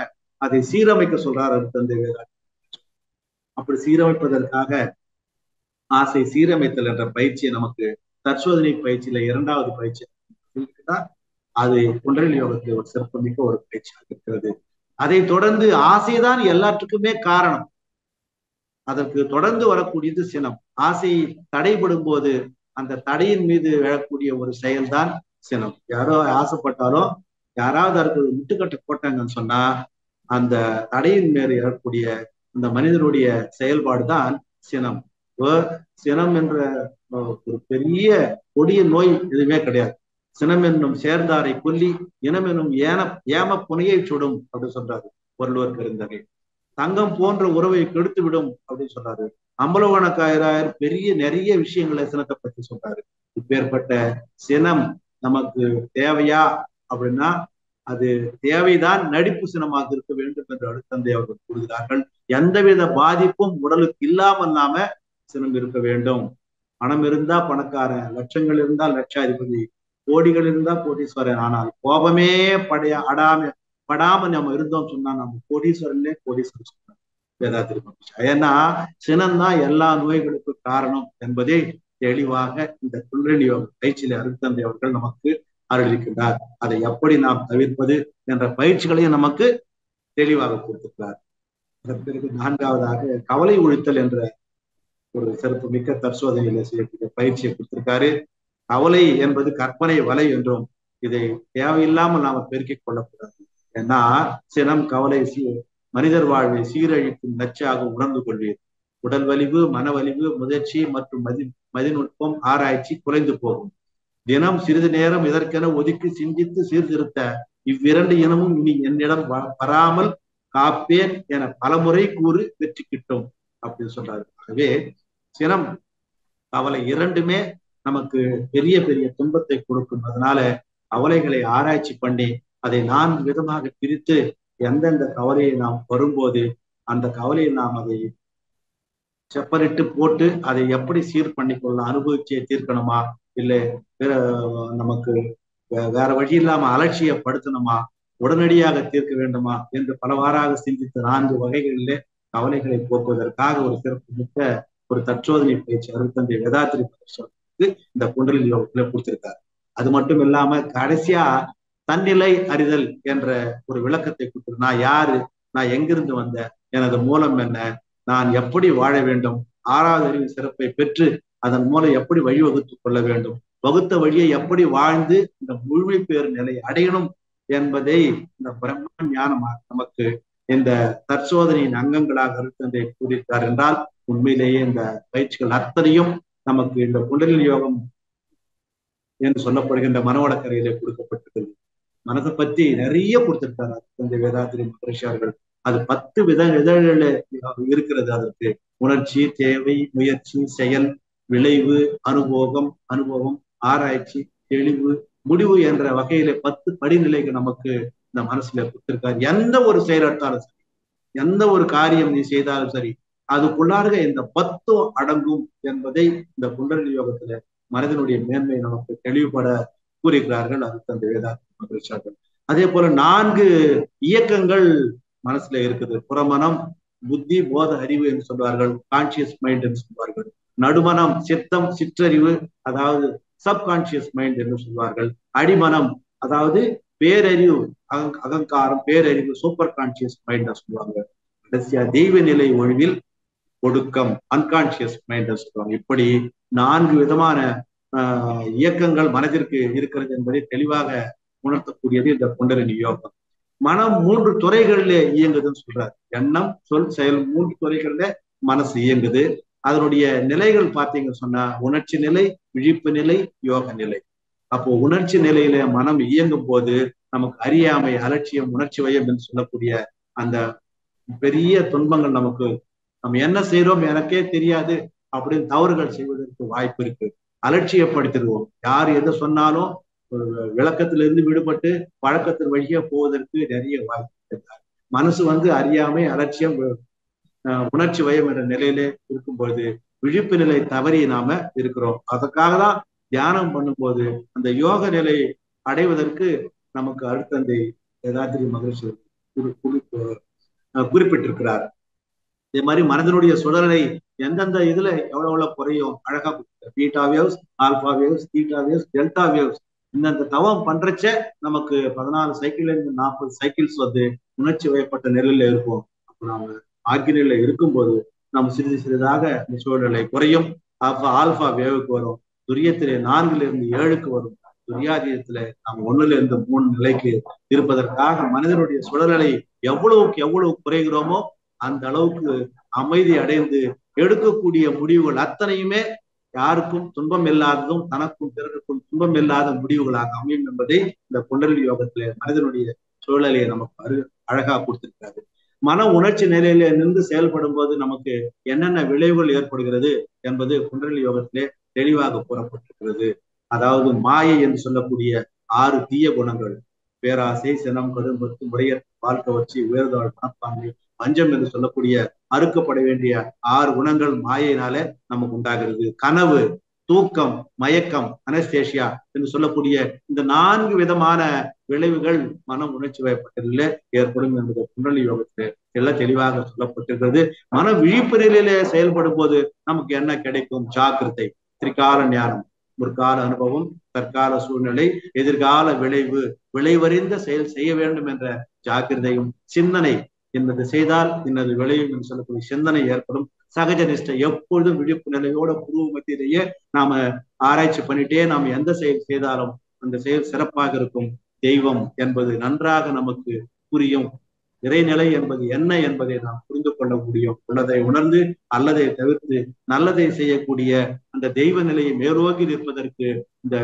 அதை சீரமைக்க சொல்றார் அருட்தந்தை வேதாத்திரி. அப்படி சீரமைப்பதற்காக ஆசை சீரமைத்தல் என்ற பயிற்சியை நமக்கு தற்சோதனை பயிற்சியில 2வது பயிற்சி அது குண்டலினி யோகத்தில் ஒரு சிறப்புமிக்க ஒரு பயிற்சியாக இருக்கிறது. அதை தொடர்ந்து ஆசைதான் எல்லாத்துக்குமே காரணம். அதற்கு தொடர்ந்து வரக்கூடியது சினம். ஆசை தடைபடும் போது அந்த தடையின் மீது விழக்கூடிய ஒரு செயல்தான் சினம். யாரோ ஆசைப்பட்டாலும் யாராவது அதுக்கு முட்டுக்கட்டை போட்டாங்கன்னு சொன்னா அந்த தடையின் மேல் எழக்கூடிய அந்த மனிதனுடைய செயல்பாடு தான் சினம். சினம் என்ற ஒரு பெரிய கொடிய நோய் எதுவுமே கிடையாது. சினம் என்னும் சேர்ந்தாரை கொல்லி இனம் என்னும் ஏம புனையை சுடும் அப்படின்னு சொல்றாரு வள்ளுவர் பெருந்தகை. தங்கம் போன்ற உறவை கெடுத்து விடும் அப்படின்னு சொல்றாரு. அம்பலவனக்காயராயர் நிறைய விஷயங்களை சினத்தை பற்றி சொல்றாரு. இப்பேற்பட்ட சினம் நமக்கு தேவையா அப்படின்னா அது தேவைதான், நடிப்பு சினமாக இருக்க வேண்டும் என்று அருட்தந்தை அவர்கள் கூறுகிறார்கள். எந்தவித பாதிப்பும் உடலுக்கு இல்லாமல் நாம சினம் இருக்க வேண்டும். பணம் இருந்தா பணக்காரன், லட்சங்கள் இருந்தால் லட்சாதிபதி, கோடிகள் இருந்தா கோடீஸ்வரன். ஆனால் கோபமே படாம நம்ம இருந்தோம் சொன்னா நம்ம கோடீஸ்வரன்லே கோடீஸ்வரன் சொன்னார் வேதாத்திரி மகிழ்ச்சி. ஏன்னா சினம்தான் எல்லா நோய்களுக்கும் காரணம் என்பதை தெளிவாக இந்த குண்டலினி யோக பயிற்சியில அருட்தந்தை அவர்கள் நமக்கு அருளிருக்கின்றார். அதை எப்படி நாம் தவிர்ப்பது என்ற பயிற்சிகளையும் நமக்கு தெளிவாக கொடுத்திருக்கிறார். அதன் பிறகு 4வதாக கவலை ஒழித்தல் என்ற ஒரு சிறப்பு மிக்க தற்சோதனையில செய்யக்கூடிய பயிற்சியை கொடுத்திருக்காரு. கவலை என்பது கற்பனை வலை என்றும் இதை தேவையில்லாமல் நாம பெருக்கிக் கொள்ளக்கூடாது. ஏன்னா சினம் கவலை மனிதர் வாழ்வை சீரழிக்கும் நச்சாக உணர்ந்து கொள்வீர். உடல் வலிவு, மனவலிவு, முதிர்ச்சி மற்றும் மதிநுட்பம் ஆராய்ச்சி குறைந்து போகும். தினம் சிறிது நேரம் இதற்கென ஒதுக்கி சிந்தித்து சீர்திருத்த இவ்விரண்டு இனமும் இனி என்னிடம் வராமல் காப்பேன் என பலமுறை கூறு வெற்றி கிட்டும் அப்படின்னு சொல்றாரு. ஆகவே சினம் கவலை இரண்டுமே நமக்கு பெரிய பெரிய துன்பத்தை கொடுக்கும். அதனால கவலைகளை ஆராய்ச்சி பண்ணி அதை 4 விதமாக பிரித்து எந்தெந்த கவலையை நாம் வரும்போது அந்த கவலையை நாம் அதை செப்பரிட்டு போட்டு அதை எப்படி சீர் பண்ணி கொள்ளலாம், அனுபவிச்சே தீர்க்கணுமா, இல்லை நமக்கு வேற வழி இல்லாம அலட்சியப்படுத்தணுமா, உடனடியாக தீர்க்க வேண்டுமா என்று பலவாறாக சிந்தித்த 4 வகைகளிலே கவலைகளை போக்குவதற்காக ஒரு சிறப்பு மிக்க ஒரு தற்சோதனை பயிற்சி அருட்தந்தை வேதாத்திரி இந்த குண்டலினி யோகத்துல கொடுத்திருக்காரு. அது மட்டும் இல்லாம கடைசியா தன்னிலை அறிதல் என்ற ஒரு விளக்கத்தை கொடுத்திரு. நான் யாரு, நான் எங்கிருந்து வந்தேன், எனது மூலம் என்ன, நான் எப்படி வாழ வேண்டும், ஆறாவது அறிவு சிறப்பை பெற்று அதன் மூலம் எப்படி வழிவகுத்துக் கொள்ள வேண்டும், வகுத்த வழியை எப்படி வாழ்ந்து இந்த முழுமை பேறு நிலை அடையணும் என்பதை இந்த பிரம்ம ஞானம் நமக்கு இந்த தற்சோதனையின் அங்கங்களாக அருட்தந்தை கூறியிருக்கார் என்றால், உண்மையிலேயே இந்த பயிற்சிகள் அத்தனையும் நமக்கு இந்த குண்டலினி யோகம் என்று சொல்லப்படுகின்ற மனவளக்கரையிலே கொடுக்கப்பட்டிருக்கிறது. மனதை பற்றி நிறைய கொடுத்திருக்காரு இந்த வேதாத்திரி மகரிஷி அவர்கள். அது 10 இதழ்களில் இருக்கிறது. அதற்கு உணர்ச்சி, தேவை, முயற்சி, செயல், விளைவு, அனுபவம், ஆராய்ச்சி, தெளிவு, முடிவு என்ற வகையில 10 படிநிலைகள் நமக்கு இந்த மனசுல கொடுத்திருக்காரு. எந்த ஒரு செயலாற்றாலும் சரி, எந்த ஒரு காரியம் நீ செய்தாலும் சரி, அதுக்குள்ளாக இந்த 10 அடங்கும் என்பதை இந்த குண்டலினி யோகத்துல மனதினுடைய மேன்மை நமக்கு தெளிவுபட கூறுகிறார்கள் அந்த வேதாந்த மகரிஷியார்கள். அதே போல 4 இயக்கங்கள் மனசுல இருக்குது. புறமனம், புத்தி, போத அறிவு என்று சொல்வார்கள், கான்சியஸ் மைண்ட் என்று சொல்வார்கள். நடுமனம், சித்தம், சிற்றறிவு, அதாவது சப்கான்சியஸ் மைண்ட் என்று சொல்வார்கள். அடிமனம், அதாவது பேரறிவு, அகங்காரம், பேரறிவு, சூப்பர் கான்சியஸ் மைண்ட் சொல்லுவாங்க. கடைசியா தெய்வ நிலை ஒழிவில் ஒடுக்கம், அன்கான்சியஸ் மைண்ட் சொல்லுவாங்க. இப்படி 4 விதமான இயக்கங்கள் மனதிற்கு இருக்கிறது என்பதை தெளிவாக உணர்த்தக்கூடியது இந்த குண்டலினி யோகம். மனம் 3 துறைகளிலே இயங்குதுன்னு சொல்றாரு. எண்ணம், சொல், செயல் 3 துறைகளில மனசு இயங்குது. அதனுடைய நிலைகள் பார்த்தீங்கன்னு சொன்னா உணர்ச்சி நிலை, விழிப்பு நிலை, யோக நிலை. அப்போ உணர்ச்சி நிலையில மனம் இயங்கும் போது நமக்கு அறியாமை, அலட்சியம், உணர்ச்சி வயம் என்று சொல்லக்கூடிய அந்த பெரிய துன்பங்கள் நமக்கு, நம்ம என்ன செய்யறோம் எனக்கே தெரியாது அப்படின்னு தவறுகள் செய்வதற்கு வாய்ப்பு இருக்கு. அலட்சியப்படுத்திடுவோம். யார் எதை சொன்னாலும் விளக்கத்திலிருந்து விடுபட்டு பழக்கத்தின் வழியே போவதற்கு நிறைய வாய்ப்பு இருக்கிறார். மனசு அறியாமை, அலட்சியம், உணர்ச்சி வயம் என்ற நிலையிலே இருக்கும்போது விழிப்பு நிலை தவறி நாம இருக்கிறோம். அதற்காக தான் தியானம் பண்ணும்போது அந்த யோக நிலை அடைவதற்கு நமக்கு அருட்தந்தை வேதாத்திரி மகரிஷி குறிப்பிட்டிருக்கிறார். இதே மாதிரி மனதனுடைய சுழலை எந்தெந்த இதுல எவ்வளவு குறையும் அழகா beta waves, alpha waves, theta waves, delta waves. இந்த தவம் பண்றச்ச நமக்கு 14 சைக்கிள்ல இருந்து 40 சைக்கிள்ஸ் உணர்ச்சி வயப்பட்ட நிலையில இருக்கும். அப்ப நாம ஆக்கிரையில இருக்கும்போது நம்ம சிறிது சிறிதாக இந்த சூழ்நிலை குறையும். அப்ப ஆல்பா வேவுக்கு வரும். துரியத்திலே 4ல இருந்து 7க்கு வரும். துரியாதீதத்துல நாம் 1ல இருந்து 3 நிலைக்கு இருப்பதற்காக மனிதனுடைய சுழலை எவ்வளவுக்கு எவ்வளவு குறைகிறோமோ அந்த அளவுக்கு அமைதி அடைந்து எடுக்கக்கூடிய முடிவுகள் அத்தனையுமே யாருக்கும் துன்பம் இல்லாததும் தனக்கும் பிறருக்கும் துன்பம் இல்லாத முடிவுகளாக அமையும் என்பதை இந்த குண்டலினி யோகத்திலே மனிதனுடைய சூழலையை நமக்கு அழகா கொடுத்திருக்காரு. மன உணர்ச்சி நிலையில நின்று செயல்படும் போது நமக்கு என்னென்ன விளைவுகள் ஏற்படுகிறது என்பது குண்டலினி யோகத்திலே தெளிவாக கூறப்பட்டிருக்கிறது. அதாவது மாயை என்று சொல்லக்கூடிய 6 தீய குணங்கள், பேராசை, சினம், கடும்பத்து, முறைய வாழ்க்கை வச்சு, உயர்தாழ் மனப்பான்மை, பஞ்சம் என்று சொல்லக்கூடிய அறுக்கப்பட வேண்டிய 6 குணங்கள் மாயினால நமக்கு உண்டாகிறது. கனவு, தூக்கம், மயக்கம், அனஸ்தேஷியா என்று சொல்லக்கூடிய இந்த 4 விதமான விளைவுகள் மனம் உணர்ச்சி வயப்பட்டதில் ஏற்படும் என்பது குண்டலினி யோகத்தில் எல்லாம் தெளிவாக சொல்லப்பட்டிருக்கிறது. மன விழிப்பு நிலையில செயல்படும் போது நமக்கு என்ன கிடைக்கும்? ஜாக்கிரதை, திரிகால ஞானம், முற்கால அனுபவம், தற்கால சூழ்நிலை, எதிர்கால விளைவு, விளைவறிந்த செயல் செய்ய வேண்டும் என்ற ஜாக்கிரதையும், சிந்தனை, இன்னது செய்தால் இன்னது விளையும் என்று சொல்லக்கூடிய சிந்தனை ஏற்படும். சகஜ நிஷ்டை, எப்பொழுதும் விழிப்பு நிலையோட குரு மத்தியிலேயே நாம ஆராய்ச்சி பண்ணிட்டே நாம் எந்த செயல் செய்தாலும் அந்த செயல் சிறப்பாக இருக்கும். தெய்வம் என்பது நன்றாக நமக்கு புரியும். இறைநிலை என்பது என்ன என்பதை நாம் புரிந்து கொள்ள முடியும். உள்ளதை உணர்ந்து அல்லதை தவிர்த்து நல்லதை செய்யக்கூடிய அந்த தெய்வ நிலையை மேலோக்கி நிற்பதற்கு இந்த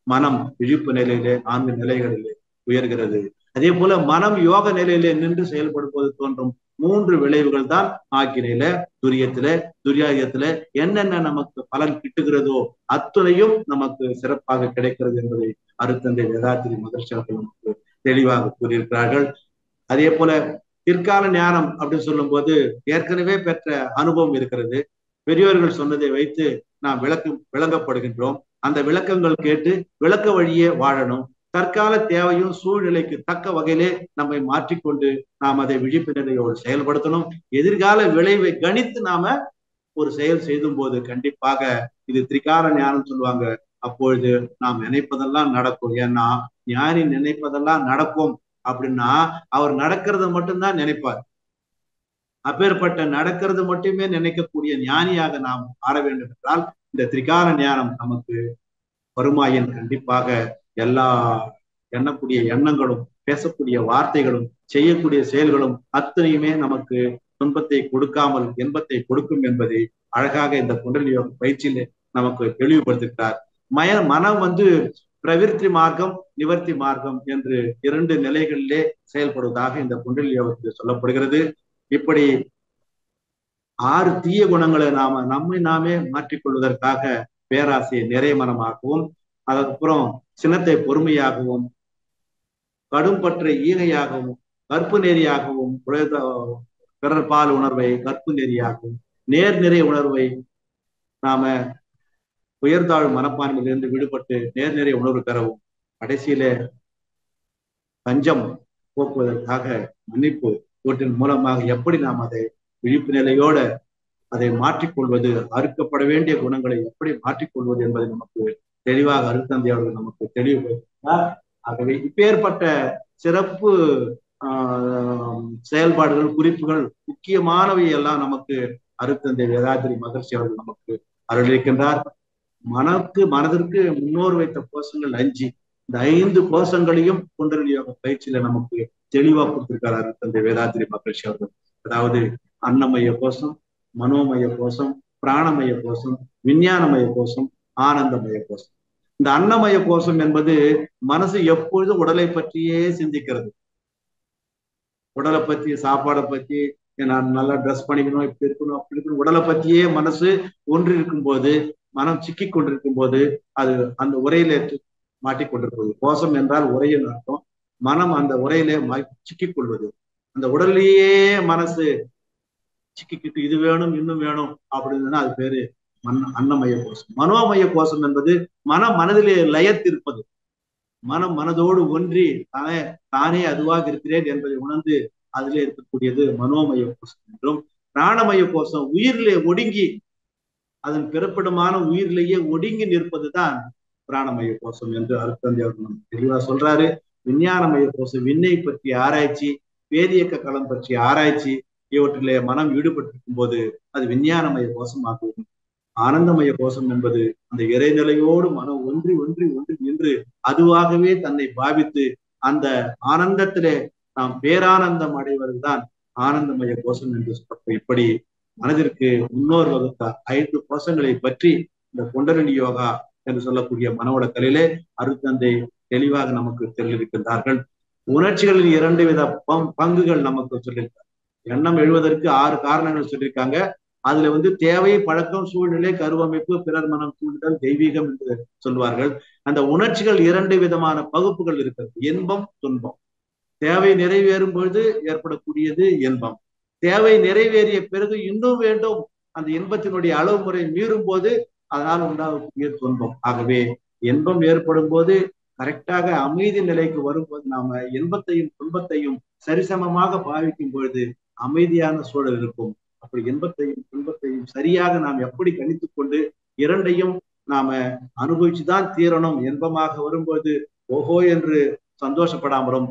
மனம் விழிப்பு நிலையிலே 4 நிலைகளிலே உயர்கிறது. அதே போல மனம் யோக நிலையிலே நின்று செயல்படும் போது தோன்றும் 3 விளைவுகள் தான் ஆக்கினையில, துரியத்துல, துரியாயத்துல என்னென்ன நமக்கு பலன் கிட்டுகிறதோ அத்துணையும் நமக்கு சிறப்பாக கிடைக்கிறது என்பதை அருட்தந்தை வேதாத்திரி மகரிஷி அவர்கள் நமக்கு தெளிவாக கூறியிருக்கிறார்கள். அதே போல பிற்கால ஞானம் அப்படின்னு சொல்லும் போது ஏற்கனவே பெற்ற அனுபவம் இருக்கிறது. பெரியோர்கள் சொன்னதை வைத்து நாம் விளங்கப்படுகின்றோம். அந்த விளக்கங்கள் கேட்டு விளக்க வழியே வாழணும். தற்கால தேவையும் சூழ்நிலைக்கு தக்க வகையிலே நம்மை மாற்றிக்கொண்டு நாம் அதை விழிப்பு நிலையோடு செயல்படுத்தணும். எதிர்கால விளைவை கணித்து நாம ஒரு செயல் செய்தும் போது கண்டிப்பாக இது திரிகால ஞானம் சொல்லுவாங்க. அப்பொழுது நாம் நினைப்பதெல்லாம் நடக்கும். ஏன்னா ஞானி நினைப்பதெல்லாம் நடக்கும் அப்படின்னா அவர் நடக்கிறத மட்டும்தான் நினைப்பார். அப்பேற்பட்ட நடக்கிறது மட்டுமே நினைக்கக்கூடிய ஞானியாக நாம் மாற வேண்டும் என்றால் இந்த திரிகால ஞானம் நமக்கு வருமாயின் கண்டிப்பாக எல்லா எண்ணக்கூடிய எண்ணங்களும் பேசக்கூடிய வார்த்தைகளும் செய்யக்கூடிய செயல்களும் அத்தனையுமே நமக்கு துன்பத்தை கொடுக்காமல் இன்பத்தை கொடுக்கும் என்பதை அழகாக இந்த குண்டலினி யோக பயிற்சியில நமக்கு தெளிவுபடுத்துகிறார். மனம் பிரவிற்த்தி மார்க்கம் நிவர்த்தி மார்க்கம் என்று 2 நிலைகளிலே செயல்படுவதாக இந்த குண்டலினி யோகத்தில் சொல்லப்படுகிறது. இப்படி 6 தீய குணங்களை நம்மை நாமே மாற்றிக்கொள்வதற்காக பேராசையை நிறைமனமாகவும், அதுக்கப்புறம் சினத்தை பொறுமையாகவும், கடும்பற்றை ஈகையாகவும், கற்பு நெறியாகவும், பிறர் பால் உணர்வை கற்பு நெறியாகவும், நேர்நிறை உணர்வை நாம உயர்ந்தாழ் மனப்பான்மையிலிருந்து விடுபட்டு நேர்நிறை உணர்வு பெறவும், கடைசியில பஞ்சம் போக்குவதற்காக மன்னிப்பு கூட்டின் மூலமாக எப்படி நாம் அதை விழிப்பு நிலையோட அதை மாற்றிக்கொள்வது, அறுக்கப்பட வேண்டிய குணங்களை எப்படி மாற்றிக்கொள்வது என்பதை நமக்கு தெளிவாக அருட்தந்தை அவர்கள் நமக்கு தெளிவுபடுத்தினார். ஆகவே இப்பேற்பட்ட சிறப்பு செயல்பாடுகள், குறிப்புகள், முக்கியமானவை எல்லாம் நமக்கு அருட்தந்தை வேதாத்திரி மகர்ஷி அவர்கள் நமக்கு அருளிருக்கின்றார். மனதிற்கு முன்னோர் வைத்த கோஷங்கள் 5. இந்த 5 கோஷங்களையும் குண்டலினி யோக பயிற்சியில நமக்கு தெளிவா கொடுத்திருக்காரு அருட்தந்தை வேதாத்திரி மகர்ஷி அவர்கள். அதாவது அன்னமய கோஷம், மனோமய கோஷம், பிராணமய கோஷம், விஞ்ஞானமய கோஷம், ஆனந்தமய கோஷம். இந்த அன்னமய கோஷம் என்பது மனசு எப்பொழுதும் உடலை பற்றியே சிந்திக்கிறது. உடலை பத்தி, சாப்பாடை பத்தி, நான் நல்லா ட்ரெஸ் பண்ணிக்கணும், இப்படி இருக்கணும், அப்படி இருக்கணும், உடலை பத்தியே மனசு ஒன்று இருக்கும் போது, மனம் சிக்கி கொண்டிருக்கும் போது அது அந்த உரையில மாட்டிக்கொண்டிருப்பது. கோஷம் என்றால் உரையின் அர்த்தம். மனம் அந்த உரையிலே சிக்கிக் கொள்வது. அந்த உடல்லையே மனசு சிக்கிக்கிட்டு இது வேணும் இன்னும் வேணும் அப்படின்னு அது பேரு அன்னமய கோஷம். மனோமய கோஷம் என்பது மனதிலே லயத்திருப்பது. மனம் மனதோடு ஒன்றி தானே அதுவாக இருக்கிறேன் என்பதை உணர்ந்து அதிலே இருக்கக்கூடியது மனோமய கோஷம் என்றும், பிராணமய கோஷம் உயிரிலே ஒடுங்கி, அதன் பிறப்பிடமான உயிரிலேயே ஒடுங்கி நிற்பதுதான் பிராணமய கோஷம் என்று அருட்தந்தை அவர்கள் தெளிவா சொல்றாரு. விஞ்ஞானமய கோஷம் விண்ணை பற்றிய ஆராய்ச்சி, வேதியக்க களம் பற்றிய ஆராய்ச்சி, இவற்றிலே மனம் ஈடுபட்டிருக்கும் போது அது விஞ்ஞானமய கோஷமாகும். ஆனந்தமய கோஷம் என்பது அந்த இறைநிலையோடு மனம் ஒன்றி ஒன்றி ஒன்றி நின்று அதுவாகவே தன்னை பாவித்து அந்த ஆனந்தத்திலே நாம் பேரானந்தம் அடைவதுதான் ஆனந்தமய கோஷம் என்று சொல்லப்படும். இப்படி மனதிற்கு முன்னோர் வகுத்த 5 கோஷங்களை பற்றி இந்த குண்டலினி யோகா என்று சொல்லக்கூடிய மனோட கலையிலே அருட்தந்தை தெளிவாக நமக்கு தெரிவிக்கின்றார்கள். உணர்ச்சிகளின் 2 வித பங்குகள் நமக்கு சொல்லியிருக்காங்க. எண்ணம் எழுவதற்கு 6 காரணங்கள் சொல்லியிருக்காங்க. அதுல தேவை, பழக்கம், சூழ்நிலை, கருவமைப்பு, பிறர் மனம் தூண்டுதல், தெய்வீகம் என்று சொல்வார்கள். அந்த உணர்ச்சிகள் 2 விதமான பகுப்புகள் இருக்கிறது. இன்பம், துன்பம். தேவை நிறைவேறும் பொழுது ஏற்படக்கூடியது இன்பம். தேவை நிறைவேறிய பிறகு இன்னும் வேண்டும், அந்த இன்பத்தினுடைய அளவு முறை மீறும் போது அதனால் உண்டாகக்கூடிய துன்பம். ஆகவே இன்பம் ஏற்படும் போது கரெக்டாக அமைதி நிலைக்கு வரும்போது நாம இன்பத்தையும் துன்பத்தையும் சரிசமமாக பாவிக்கும் பொழுது அமைதியான சூழல் இருக்கும். அப்படி இன்பத்தையும் துன்பத்தையும் சரியாக நாம் எப்படி கணித்துக் கொண்டு 2ஐயும் நாம அனுபவிச்சுதான் தீரணும். இன்பமாக வரும்போது ஓஹோ என்று சந்தோஷப்படாமலும்,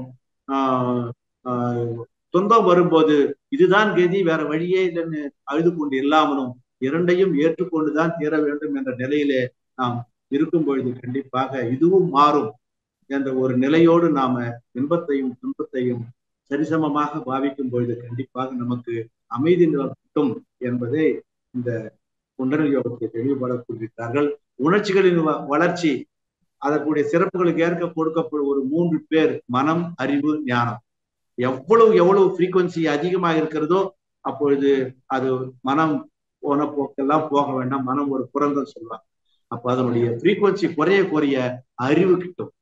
துன்பம் வரும்போது இதுதான் கதி, வேற வழியே இல்லைன்னு அழுது கொண்டு இல்லாமலும் 2ஐயும் ஏற்றுக்கொண்டுதான் தீர வேண்டும் என்ற நிலையிலே நாம் இருக்கும் பொழுது கண்டிப்பாக இதுவும் மாறும் என்ற ஒரு நிலையோடு நாம இன்பத்தையும் துன்பத்தையும் சரிசமமாக பாவிக்கும் பொழுது கண்டிப்பாக நமக்கு அமைதி நிலட்டும் என்பதை இந்த குண்டலினி யோகத்தை தெளிவுபடக்கூடியிருக்கிறார்கள். உணர்ச்சிகளின் வளர்ச்சி, அதற்குடைய சிறப்புகளுக்கு ஏற்க கொடுக்கப்படும் ஒரு 3 பேர்: மனம், அறிவு, ஞானம். எவ்வளவு ஃப்ரீக்வன்சி அதிகமாக இருக்கிறதோ அப்பொழுது அது மனம் போன போக்கெல்லாம் போக வேண்டாம், மனம் ஒரு புறங்கள் சொல்லுவாங்க. அப்ப அதனுடைய ஃப்ரீக்வன்சி குறைய அறிவு கிட்டும்.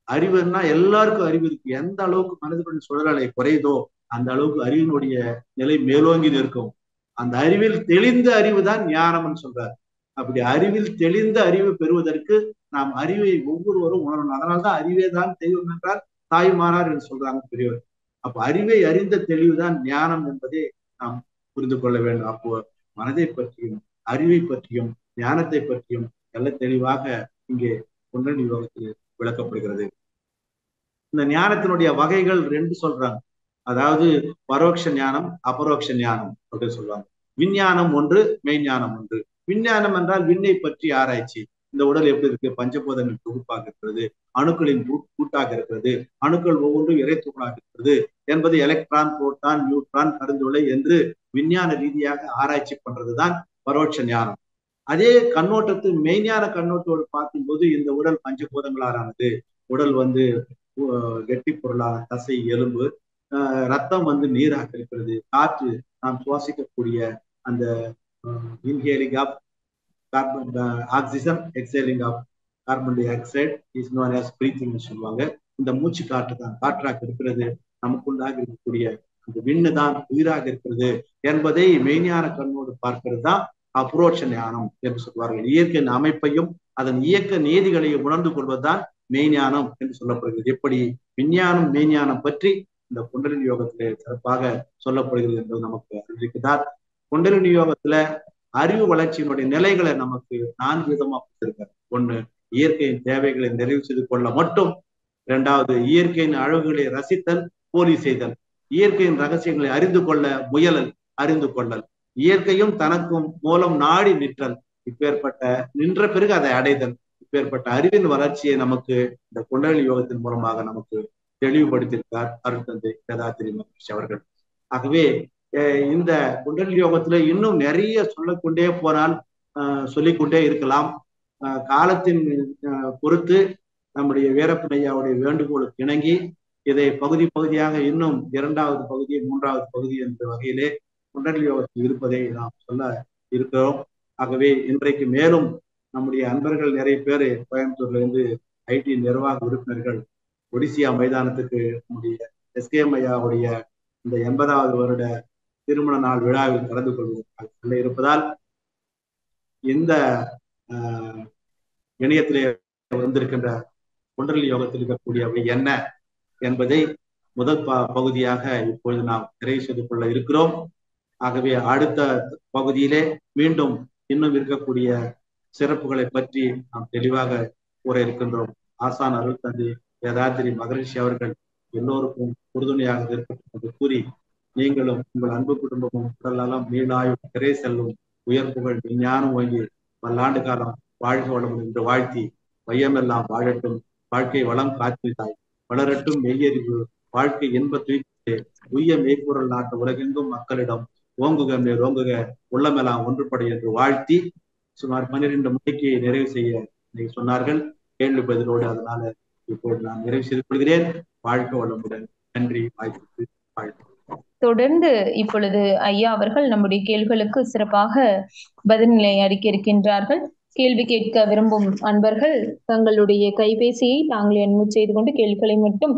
அறிவுன்னா எல்லாருக்கும் அறிவு இருக்கு. எந்த அளவுக்கு மனதினுடைய சுழலை குறையுதோ அந்த அளவுக்கு அறிவினுடைய நிலை மேலோங்கி நிற்கும். அந்த அறிவில் தெளிந்த அறிவு தான் ஞானம்னு சொல்றாரு. அப்படி அறிவில் தெளிந்த அறிவு பெறுவதற்கு நாம் அறிவை ஒவ்வொருவரும் உணரணும். அதனால்தான் அறிவே தான் தெய்வம் என்றால் தாய்மானார் என்று சொல்றாங்க பெரியவர். அப்ப அறிவை அறிந்த தெளிவுதான் ஞானம் என்பதை நாம் புரிந்து கொள்ள வேண்டும். அப்போ மனதை பற்றியும் அறிவை பற்றியும் ஞானத்தை பற்றியும் நல்ல தெளிவாக இங்கே குண்டலினி யோகத்தில் விளக்கப்படுகிறது. இந்த ஞானத்தினுடைய வகைகள் 2 சொல்றாங்க. அதாவது பரோட்ச ஞானம், அபரோக்ஷ ஞானம் அப்படின்னு சொல்லுவாங்க. விஞ்ஞானம் ஒன்று, மெய்ஞானம் ஒன்று. விஞ்ஞானம் என்றால் விண்ணை பற்றி ஆராய்ச்சி. இந்த உடல் எப்படி இருக்கு, பஞ்சபூதங்கள் தொகுப்பாக இருக்கிறது, அணுக்களின் கூட்டாக இருக்கிறது, அணுக்கள் ஒவ்வொன்றும் இறைத்துகளாக இருக்கிறது என்பது எலக்ட்ரான், புரோட்டான், நியூட்ரான், கருந்துளை என்று விஞ்ஞான ரீதியாக ஆராய்ச்சி பண்றதுதான் பரோட்ச ஞானம். அதே கண்ணோட்டத்து மெய்ஞான கண்ணோட்டோடு பார்க்கும்போது இந்த உடல் பஞ்சபூதங்களானது. உடல் கெட்டி பொருளான தசை, எலும்பு, ரத்தம் நீராக இருக்கிறது, காற்று நாம் சுவாசிக்கக்கூடிய அந்த inhaling of carbon oxygen, exhaling of carbon dioxide is known as breathing சொல்லுவாங்க. இந்த மூச்சு காற்று தான் காற்றாக இருக்கிறது. நமக்குள்ளாக இருக்கக்கூடிய அந்த விண்ணு தான் உயிராக இருக்கிறது என்பதை மெய்ஞான கண்ணோடு பார்க்கிறது தான் அப்ரோட்ச ஞானம் என்று சொல்வார்கள். இயற்கையின் அமைப்பையும் அதன் இயக்க நீதிகளையும் உணர்ந்து கொள்வதுதான் மெய்ஞானம் என்று சொல்லப்படுகிறது. எப்படி விஞ்ஞானம் மெய்ஞானம் பற்றி இந்த குண்டலினி யோகத்திலே சிறப்பாக சொல்லப்படுகிறது என்பது நமக்கு அறிவிக்கிறார். குண்டலினி யோகத்துல அறிவு வளர்ச்சியினுடைய நிலைகளை நமக்கு 4 விதமா கொடுத்திருக்காரு. ஒண்ணு, இயற்கையின் தேவைகளை நிறைவு செய்து கொள்ள மட்டும். 2வது, இயற்கையின் அழகுகளை ரசித்தல், போலி செய்தல். இயற்கையின் ரகசியங்களை அறிந்து கொள்ள முயலல், அறிந்து கொள்ளல். இயற்கையும் தனக்கும் மூலம் நாடி நிற்றல். இப்பேற்பட்ட நின்ற பிறகு அதை அடைதல். இப்பேற்பட்ட அறிவின் வளர்ச்சியை நமக்கு இந்த குண்டலினி யோகத்தின் மூலமாக நமக்கு தெளிவுபடுத்தியிருக்கார் அருட்தந்தை வேதாத்திரி மகரிஷி அவர்கள். ஆகவே இந்த குண்டலினி யோகத்துல இன்னும் நிறைய சொல்லக்கொண்டே போனால் சொல்லிக்கொண்டே இருக்கலாம். காலத்தின் பொறுத்து நம்முடைய வீரப்பன் ஐயாவுடைய வேண்டுகோளுக்கு இணங்கி இதை பகுதி பகுதியாக இன்னும் 2வது பகுதி, 3வது பகுதி என்ற வகையிலே குண்டலினி யோகத்தில் இருப்பதை நாம் சொல்ல இருக்கிறோம். ஆகவே இன்றைக்கு மேலும் நம்முடைய அன்பர்கள் நிறைய பேர் கோயம்புத்தூர்ல இருந்து ஐடி நிர்வாக உறுப்பினர்கள் ஒடிசியா மைதானத்துக்கு நம்முடைய எஸ்கேஎம் ஐயாவுடைய இந்த 80வது வருட திருமண நாள் விழாவில் கலந்து கொள்வதற்காக இருப்பதால் இந்த இணையத்திலே வந்திருக்கின்ற குண்டலினி யோகத்தில் இருக்கக்கூடியவை என்ன என்பதை முதல் பகுதியாக இப்பொழுது நாம் நிறைவு செய்து கொள்ள இருக்கிறோம். ஆகவே அடுத்த பகுதியிலே மீண்டும் இன்னும் இருக்கக்கூடிய சிறப்புகளை பற்றி நாம் தெளிவாக கூற இருக்கின்றோம். ஆசான் அருட்தந்தை வேதாத்திரி மகரிஷி அவர்கள் எல்லோருக்கும் உறுதுணையாக இருக்கட்டும் என்று கூறி, நீங்களும் உங்கள் அன்பு குடும்பமும் உடல்நலம், நீளாயும், திரை செல்லும், உயர் புகழ், விஞ்ஞானம் வாங்கி பல்லாண்டு காலம் வாழ்க வளமுடன் என்று வாழ்த்தி, வையமெல்லாம் வாழட்டும், வாழ்க்கை வளம் காத்திருந்தாய், வளரட்டும் மெய்யறிவு, வாழ்க்கை இன்ப தூய்த்து, உய்ய மெய்ப்பொருள் நாட்டு உலகெங்கும் மக்களிடம் ஓங்குக மேல் ஓங்குக, உள்ளமெல்லாம் ஒன்றுபடை என்று வாழ்த்தி சுமார் 12 மணிக்கு நிறைவு செய்ய சொன்னார்கள். கேள்வி பதிலோடு. அதனால இப்போது நான் நிறைவு செய்து கொள்கிறேன். வாழ்க வளமுடன். நன்றி. வாய்ப்புக்கு வாழ்க்கை. தொடர்ந்து இப்பொழுது ஐயா அவர்கள் நம்முடைய கேள்விகளுக்கு சிறப்பாக பதில்நிலை அளிக்க இருக்கின்றார்கள். கேள்வி கேட்க விரும்பும் அன்பர்கள் தங்களுடைய கைபேசியை தாங்களே அன்மியூட் செய்து கொண்டு கேள்விகளை மட்டும்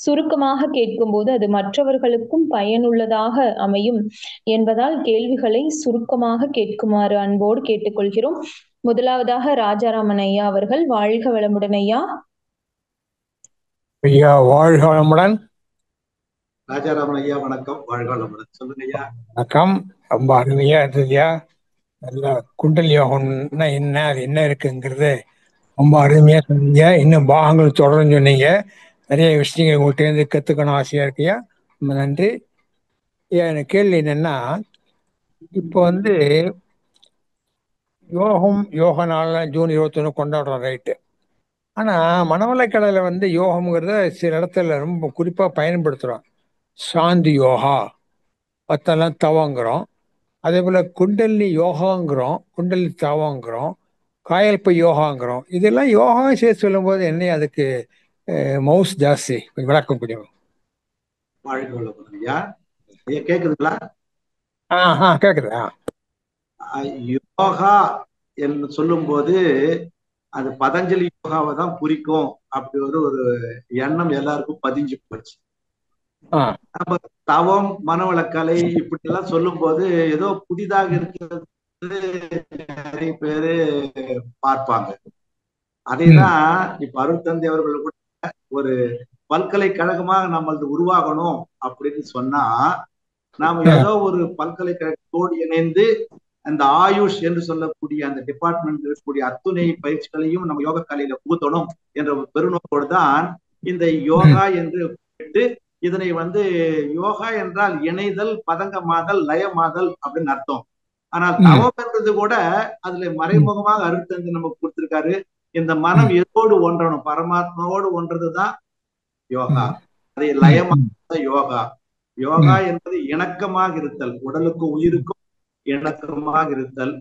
சுருக்கமாக கேட்கும் போது அது மற்றவர்களுக்கும் பயனுள்ளதாக அமையும் என்பதால் கேள்விகளை சுருக்கமாக கேட்குமாறு அன்போடு கேட்டுக்கொள்கிறோம். முதலாவதாக ராஜாராமன் ஐயா அவர்கள். வாழ்க வளமுடன் ஐயா. ஐயா வாழ்க வளமுடன். ராஜாராமன் ஐயா வணக்கம். வாழ்க வளமுடன். சொல்லுங்க ஐயா. வணக்கம். ரொம்ப அருமையா இருந்ததுயா. நல்லா குண்டலினி யோகம்னா என்ன, அது என்ன இருக்குங்கிறது ரொம்ப அருமையா சொன்னீங்க. இன்னும் பாகங்கள் தொடர்ந்து சொன்னீங்க. நிறைய விஷயங்கள் உங்கள்கிட்ட இருந்து கத்துக்கணும் ஆசையா இருக்கியா. ரொம்ப நன்றி. எனக்கு கேள்வி என்னன்னா, இப்போ யோக நாள் ஜூன் 21 கொண்டாடுறோம், ரைட்டு. ஆனா மனவளக்கலையில யோகம்ங்கிறத சில இடத்துல ரொம்ப குறிப்பா பயன்படுத்துறோம். சாந்தி யோகா, மற்றெல்லாம் தவங்கிறோம். அதே போல குண்டலினி யோகாங்கிறோம், குண்டலினி தவங்கிறோம், காயல்ப யோகாங்கிறோம். இதெல்லாம் யோகா சேர்த்து சொல்லும் போது என்ன அதுக்கு மவுஸ் ஜாஸ்தி? கொஞ்சம் விளக்கம் முடியும். வாழ்க வளமுடன் ஐயா. ஐயா கேக்குதுங்களா? கேக்குதா? யோகா என்று சொல்லும் போது அது பதஞ்சலி யோகாவை தான் குறிக்கும் அப்படி ஒரு எண்ணம் எல்லாருக்கும் பதிஞ்சு போச்சு. நம்ம தவம், மனவளக்கலை இப்படி எல்லாம் சொல்லும் போது ஏதோ புதிதாக இருக்கிறது நிறைய பேரு பார்ப்பாங்க. அதைதான் இப்ப அருட்தந்தை அவர்கள் கூட ஒரு பல்கலைக்கழகமாக நம்மளது உருவாகணும் அப்படின்னு சொன்னா, நாம ஏதோ ஒரு பல்கலைக்கழகத்தோடு இணைந்து அந்த ஆயுஷ் என்று சொல்லக்கூடிய அந்த டிபார்ட்மெண்ட் இருக்கக்கூடிய அத்துணை பயிற்சிகளையும் நம்ம யோக கலையில புகுத்தணும் என்ற ஒரு பெருநோக்கோடு தான் இந்த யோகா என்று இதனை யோகா என்றால் இணைதல், பதங்கமாதல், லயமாதல் அப்படின்னு அர்த்தம். ஆனால் தவம் என்றது கூட அதுல மறைமுகமாக அருட்தந்தை நமக்கு கொடுத்திருக்காரு. இந்த மனம் எதோடு ஒன்றணும், பரமாத்மாவோடு ஒன்றதுதான் யோகா. அதை லயமாக யோகா. யோகா என்பது இணக்கமாக இருத்தல், உடலுக்கும் உயிருக்கும் இணக்கமாக இருத்தல்,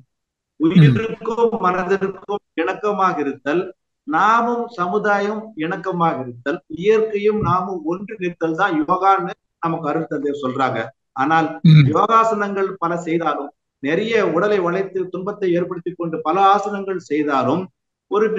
உயிருக்கும் மனதிற்கும் இணக்கமாக இருத்தல், நாமும் சமுதாயம் இணக்கமாக இருத்தல், இயற்கையும் நாமும் ஒன்று நிறுத்தல் தான் யோகான்னு நமக்கு அருட்தந்தை சொல்றாங்க. ஆனால் யோகாசனங்கள் பல செய்தாலும், நிறைய உடலை வளைத்து துன்பத்தை ஏற்படுத்தி கொண்டு பல ஆசனங்கள் செய்தாலும்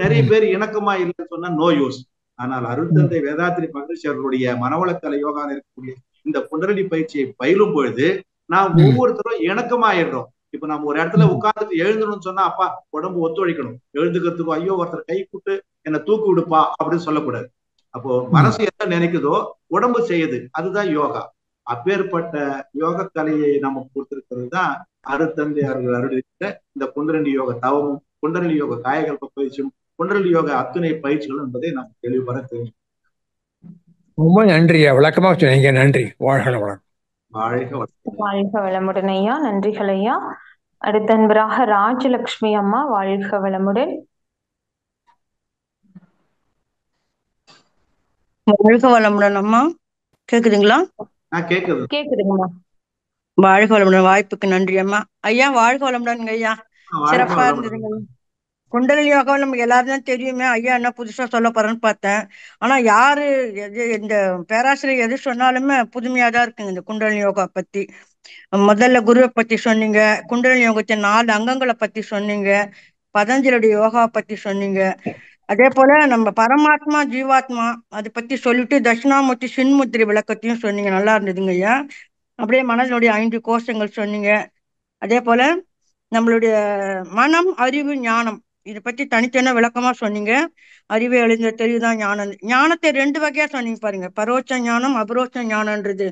நிறைய பேர் இணக்கமா இல்லைன்னு சொன்னா நோ யூஸ். ஆனால் அருட்தந்தை வேதாத்ரி மகரிஷி அவர்களுடைய மனவளக்கலை யோகா இருக்கக்கூடிய இந்த புண்டரலி பயிற்சியை பயிலும் பொழுது நாம் ஒவ்வொருத்தரும் இணக்கமாயிடுறோம். இப்ப நம்ம ஒரு இடத்துல உட்கார்ந்துட்டு எழுந்தணும்னு சொன்னா அப்பா உடம்பு ஒத்துழைக்கணும், எழுந்துக்கிறதுக்கும் ஐயோ ஒருத்தர் கை கூட்டு என்னை தூக்கி விடுப்பா அப்படின்னு சொல்லக்கூடாது. அப்போ மனசு என்ன நினைக்குதோ உடம்பு செய்யுது, அதுதான் யோகா. அப்பேற்பட்ட யோக கலையை நமக்கு கொடுத்திருக்கிறது தான் அருட்தந்தை அவர்கள் அருளித்த இந்த குண்டலினி யோக தவமும், குண்டலினி யோக காயகல்ப பயிற்சியும், குண்டலினி யோக அத்துணை பயிற்சிகளும் என்பதை நாம் தெளிவுபட தெரியும். ரொம்ப நன்றி, விளக்கமா சொன்னீங்க. நன்றி. வாழ்க வளம். வாழ்க வளமுடன் ஐயா. நன்றிகள் ஐயா. அடுத்த அன்பராக ராஜலட்சுமி அம்மா, வாழ்க வளமுடன். வாழ்க வளமுடன் அம்மா. கேக்குதுங்களா? கேக்குதுங்கம்மா. வாழ்க வளமுடன். வாய்ப்புக்கு நன்றி அம்மா. ஐயா வாழ்க வளமுடன் ஐயா. சிறப்பா இருந்ததுங்க. குண்டலினி யோகா நமக்கு எல்லாரும் தான் தெரியுமே. ஐயா என்ன புதுசா சொல்ல போறேன்னு பார்த்தேன். ஆனா யாரு இந்த பேராசிரியர் எது சொன்னாலுமே புதுமையா தான் இருக்குங்க. இந்த குண்டலினி யோகா பத்தி முதல்ல குருவை பத்தி சொன்னீங்க, குண்டலினி யோகத்தின் 4 அங்கங்களை பத்தி சொன்னீங்க, பதஞ்சலியுடைய யோகா பத்தி சொன்னீங்க. அதே போல நம்ம பரமாத்மா ஜீவாத்மா அதை பத்தி சொல்லிட்டு தட்சிணாமூர்த்தி சின்முத்திரை விளக்கத்தையும் சொன்னீங்க. நல்லா இருந்ததுங்க ஐயா. அப்படியே மனதினுடைய 5 கோஷங்கள் சொன்னீங்க. அதே போல நம்மளுடைய மனம், அறிவு, ஞானம் இதை பத்தி தனித்தன விளக்கமா சொன்னீங்க. அறிவை அழிந்த தெரியுதான் ஞானம். ஞானத்தை 2 வகையா சொன்னீங்க பாருங்க, பரோட்ச ஞானம், அபரோட்ச ஞானம்ன்றது.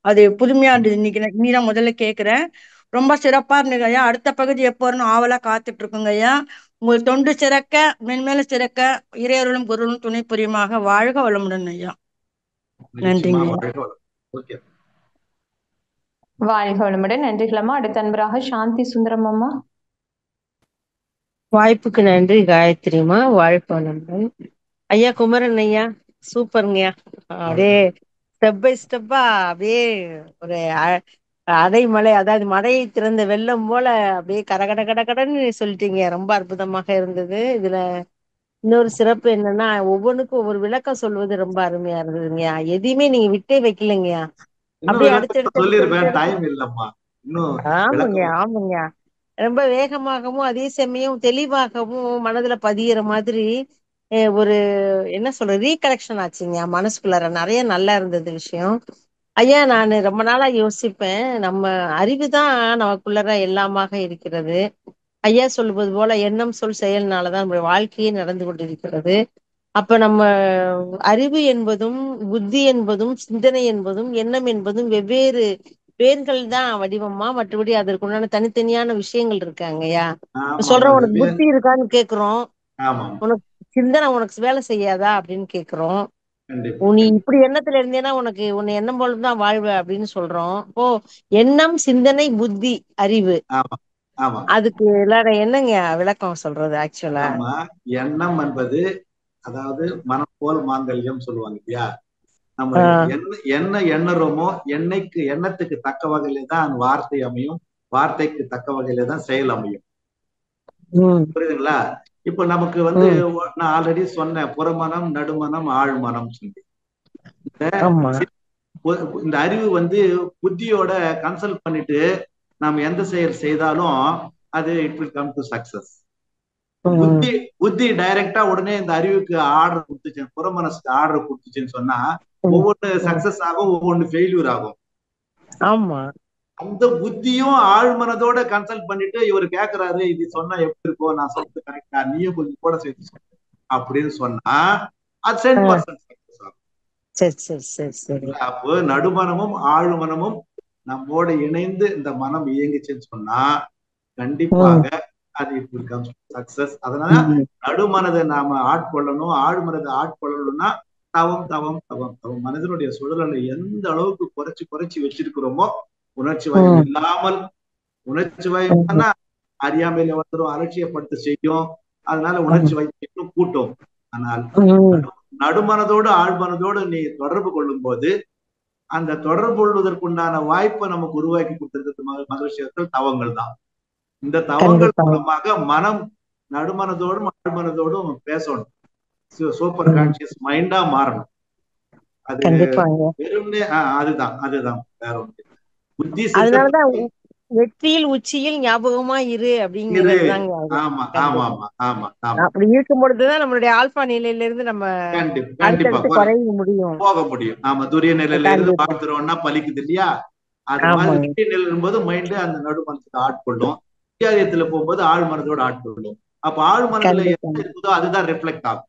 அது புதுமையா இருந்தது. இன்னைக்கு நீதான் முதல்ல கேட்கிறேன். ரொம்ப சிறப்பா இருந்தது ஐயா. அடுத்த பகுதி எப்போ வரணும் ஆவலா காத்துட்டு இருக்குங்க ஐயா. உங்கள் தொண்டு சிறக்க, மென்மேல சிறக்க, இறையருளும் குருளும் துணை புரியுமாக. வாழ்க வளமுடன் ஐயா. நன்றிங்க. வாழ்க வளமுடன். நன்றிகளம்மா. அடுத்த அன்பராக சாந்தி சுந்தரம் அம்மா. வாய்ப்புக்கு நன்றி காயத்ரிமா. வாழ்க வளமுடன் ஐயா. குமரன் ஐயா சூப்பருங்கய்யா. அப்படியே ஸ்டெப் பை ஸ்டெப்பா அப்படியே ஒரு அடைமலை, அதாவது மழையை திறந்த வெள்ளம் போல அப்படியே கடகட கடகடன்னு சொல்லிட்டீங்க. ரொம்ப அற்புதமாக இருந்தது. இதுல இன்னொரு சிறப்பு என்னன்னா, ஒவ்வொன்றுக்கும் ஒவ்வொரு விளக்கம் சொல்வது ரொம்ப அருமையா இருந்ததுங்கய்யா. எதையுமே நீங்க விட்டே வைக்கலைங்கய்யா. அப்படியே அடுத்தடுத்து. ஆமாங்க ஆமாங்க. ரொம்ப வேகமாகவும் அதே சமயம் தெளிவாகவும் மனதுல பதியிற மாதிரி ஒரு என்ன சொல்ற ரீகலெக்ஷன் ஆச்சுங்க மனசுக்குள்ளார. நிறைய நல்லா இருந்தது விஷயம் ஐயா. நான் ரொம்ப நாளா யோசிப்பேன், நம்ம அறிவுதான் நமக்குள்ளார எல்லாமாக இருக்கிறது. ஐயா சொல்லுவது போல எண்ணம் சொல் செயல்னாலதான் நம்முடைய வாழ்க்கையே நடந்து கொண்டிருக்கிறது. அப்ப நம்ம அறிவு என்பதும் புத்தி என்பதும் சிந்தனை என்பதும் எண்ணம் என்பதும் வெவ்வேறு பேர்கள் தான் வடிவமா. மற்றபடி அதற்குண்டான தனித்தனியான விஷயங்கள் இருக்காங்கய்யா. சொல்றோம், உனக்கு புத்தி இருக்கான்னு கேக்குறோம், உனக்கு சிந்தனை உனக்கு வேலை செய்யாதா அப்படின்னு கேக்குறோம். நீ இப்படி எண்ணத்துல இருந்தேன்னா உனக்கு உன்னை எண்ணம் போலதான் வாழ்வ அப்படின்னு சொல்றோம். இப்போ எண்ணம், சிந்தனை, புத்தி, அறிவு, அதுக்கு எல்லாரும் என்னங்க விளக்கம் சொல்றது? ஆக்சுவலா எண்ணம் என்பது அதாவது மனம் போல் மாங்கல்யம் சொல்லுவாங்க இல்லையா. நம்ம என்ன எண்ணறோமோ எண்ணத்துக்கு தக்க வகையில தான் வார்த்தை அமையும், வார்த்தைக்கு தக்க வகையில தான் செயல் அமையும். புரியுதுங்களா? இப்ப நமக்கு நான் ஆல்ரெடி சொன்னேன், புறமனம், நடுமனம், ஆழ்மனம் சொல்லி. இந்த அறிவு புத்தியோட கன்சல்ட் பண்ணிட்டு நாம் எந்த செயல் செய்தாலும் அது it will come to success. புத்தி டைரக்டா உடனே இந்த அறிவுக்கு ஆர்டர் கொடுத்துச்சு, புறமனசுக்கு ஆர்டர் கொடுத்துச்சுன்னு சொன்னா ஒவ்வொன்னு சக்சஸ் ஆகும், ஒவ்வொன்னு ஃபெயில்யூர் ஆகும். ஆமா. அந்த புத்தியும் ஆழ்மனதோட கன்சல்ட் பண்ணிட்டு இவர் கேக்குறாரு, இது சொன்னா எப்படி இருக்கும், நான் சொல்றது கரெக்டா, நீயும் கொஞ்சம் கூட சேர்த்து சொல்ல அப்படின்னு சொன்னா அது 10% சக்சஸ் ஆகும். அப்போ நடுமனமும் ஆழ்மனமும் நம்மோட இணைந்து இந்த மனம் இயங்குச்சுன்னு சொன்னா கண்டிப்பாக அது இப்படி கம்ஸ் சக்சஸ். அதனால நடுமனதை நாம ஆட்கொள்ளணும், ஆழ்மனதை ஆட்கொள்ளணும்னா தவம் தவம் தவம் தவம் மனிதனுடைய சுழலை எந்த அளவுக்கு குறைச்சு குறைச்சு வச்சிருக்கிறோமோ, உணர்ச்சி வயம் இல்லாமல், உணர்ச்சி வயம்னா அறியாமையில வந்துடும், அலட்சியப்படுத்த செய்யும். அதனால உணர்ச்சி வயம் கூட்டும். ஆனால் நடுமனதோடு ஆழ்மனதோடு நீ தொடர்பு கொள்ளும் போது அந்த தொடர்பு கொள்வதற்குண்டான வாய்ப்பை நமக்கு உருவாக்கி கொடுத்திருக்கிறது மகிழ்ச்சியர்கள் தவங்கள் தான். இந்த தவங்கள் மூலமாக மனம் நடுமனதோடும் ஆழ்மனதோடும் பேசணும். சூப்பர் கான்சியஸ் மைண்டா மாறணும். அது வெறும்னே அதுதான் வேற ஒன்று. புத்தி அதனாலதான் வெற்றியில் உச்சியில் ஞாபகமா இரு அப்படிங்கிறது தாங்க. ஆமா ஆமா ஆமா ஆமா ஆமா. அப்படி இருக்கும் பொழுதுதான் நம்மளுடைய ஆல்பா நிலையில இருந்து நம்ம கண்டிப்பா குறைய முடியும், போக முடியும். ஆமா, துரிய நிலையில இருந்து வாழ்த்துறோம்னா பலிக்குது இல்லையா? அது மாதிரி துரிய நிலையில இருக்கும்போது மைண்டு அந்த நடுமனத்துக்கு ஆட்கொள்ளும், வித்தியாரியத்துல போகும்போது ஆழ் மனதோட ஆட்கொள்ளும். அப்ப ஆழ் மனதுல என்ன இருக்குதோ அதுதான் ரிஃப்ளெக்ட் ஆகும்.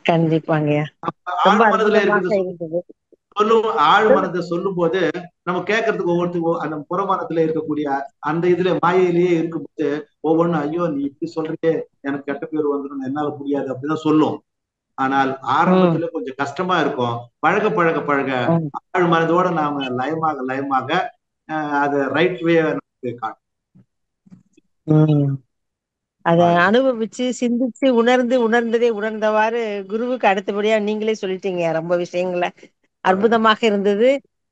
கண்டிப்பாங்க. ஆழ் மனதுல இருக்குது ஆழ் மனதை சொல்லும் போது நம்ம கேட்கறதுக்கு ஒவ்வொருத்துக்கும் அந்த புறமனத்துல இருக்கக்கூடிய அந்த இதுல மாயையிலேயே இருக்கும்போது ஒவ்வொன்றும் ஐயோ நீ இப்படி சொல்றியே, எனக்கு கெட்ட பேர் வந்துடும், என்னால முடியாது அப்படிதான் சொல்லும். ஆனால் ஆரம்பத்துல கொஞ்சம் கஷ்டமா இருக்கும். பழக பழக பழக ஆழ் மனதோட நாம லயமாக அது ரைட் வே காட்டும். அத அனுபவிச்சு சிந்திச்சு உணர்ந்ததே உணர்ந்தவாறு குருவுக்கு அடுத்தபடியா நீங்களே சொல்லிட்டீங்க. ரொம்ப விஷயங்கள அற்புதமாக இருந்தது.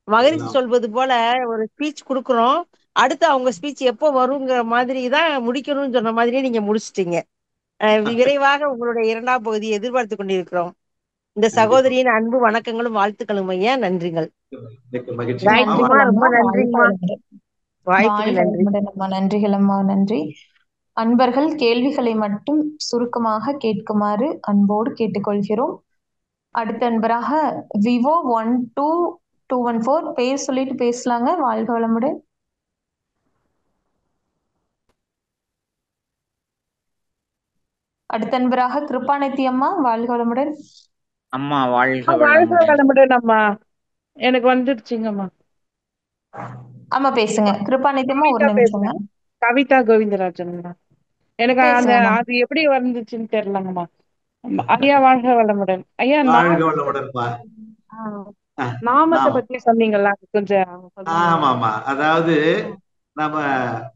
மகிழ்ச்சி சொல்வது போல ஒரு ஸ்பீச் கொடுக்குறோம், அடுத்து அவங்க ஸ்பீச் எப்போ வருங்கிற மாதிரி தான் முடிக்கணும்னு சொன்ன மாதிரியே நீங்க முடிச்சிட்டீங்க. விரைவாக உங்களுடைய 2ஆம் பகுதியை எதிர்பார்த்து கொண்டிருக்கிறோம். இந்த சகோதரியின் அன்பு வணக்கங்களும் வாழ்த்துக்களும் ஐயா. நன்றிகள். ரொம்ப நன்றிங்கம்மா. வாய்ப்புக்கு நன்றி. நன்றிகள் அம்மா, நன்றி. அன்பர்கள் கேள்விகளை மட்டும் சுருக்கமாக கேட்குமாறு அன்போடு கேட்டுக்கொள்கிறோம். அடுத்த அன்பராக விவோ 12214 பேர் சொல்லிட்டு பேசலாங்க. வாழ்க வளமுடன். அடுத்த அன்பராக கிருபாநிதி அம்மா, வாழ்க வளமுடன். அம்மா வாழ்க வளமுடன். அம்மா எனக்கு வந்துடுச்சுங்கம்மா. ஆமா பேசுங்க கிருபாநிதி அம்மா. ஒரு நிமிஷங்க. கவிதா கோவிந்தராஜன். எனக்கு அந்த அது எப்படி வந்துச்சுன்னு தெரியலங்கம்மா. ஐயா வாழ்க வளமுடன். ஐயா நாமத்தை பத்தி சொன்னீங்களா கொஞ்சம்? ஆமாமா, அதாவது நம்ம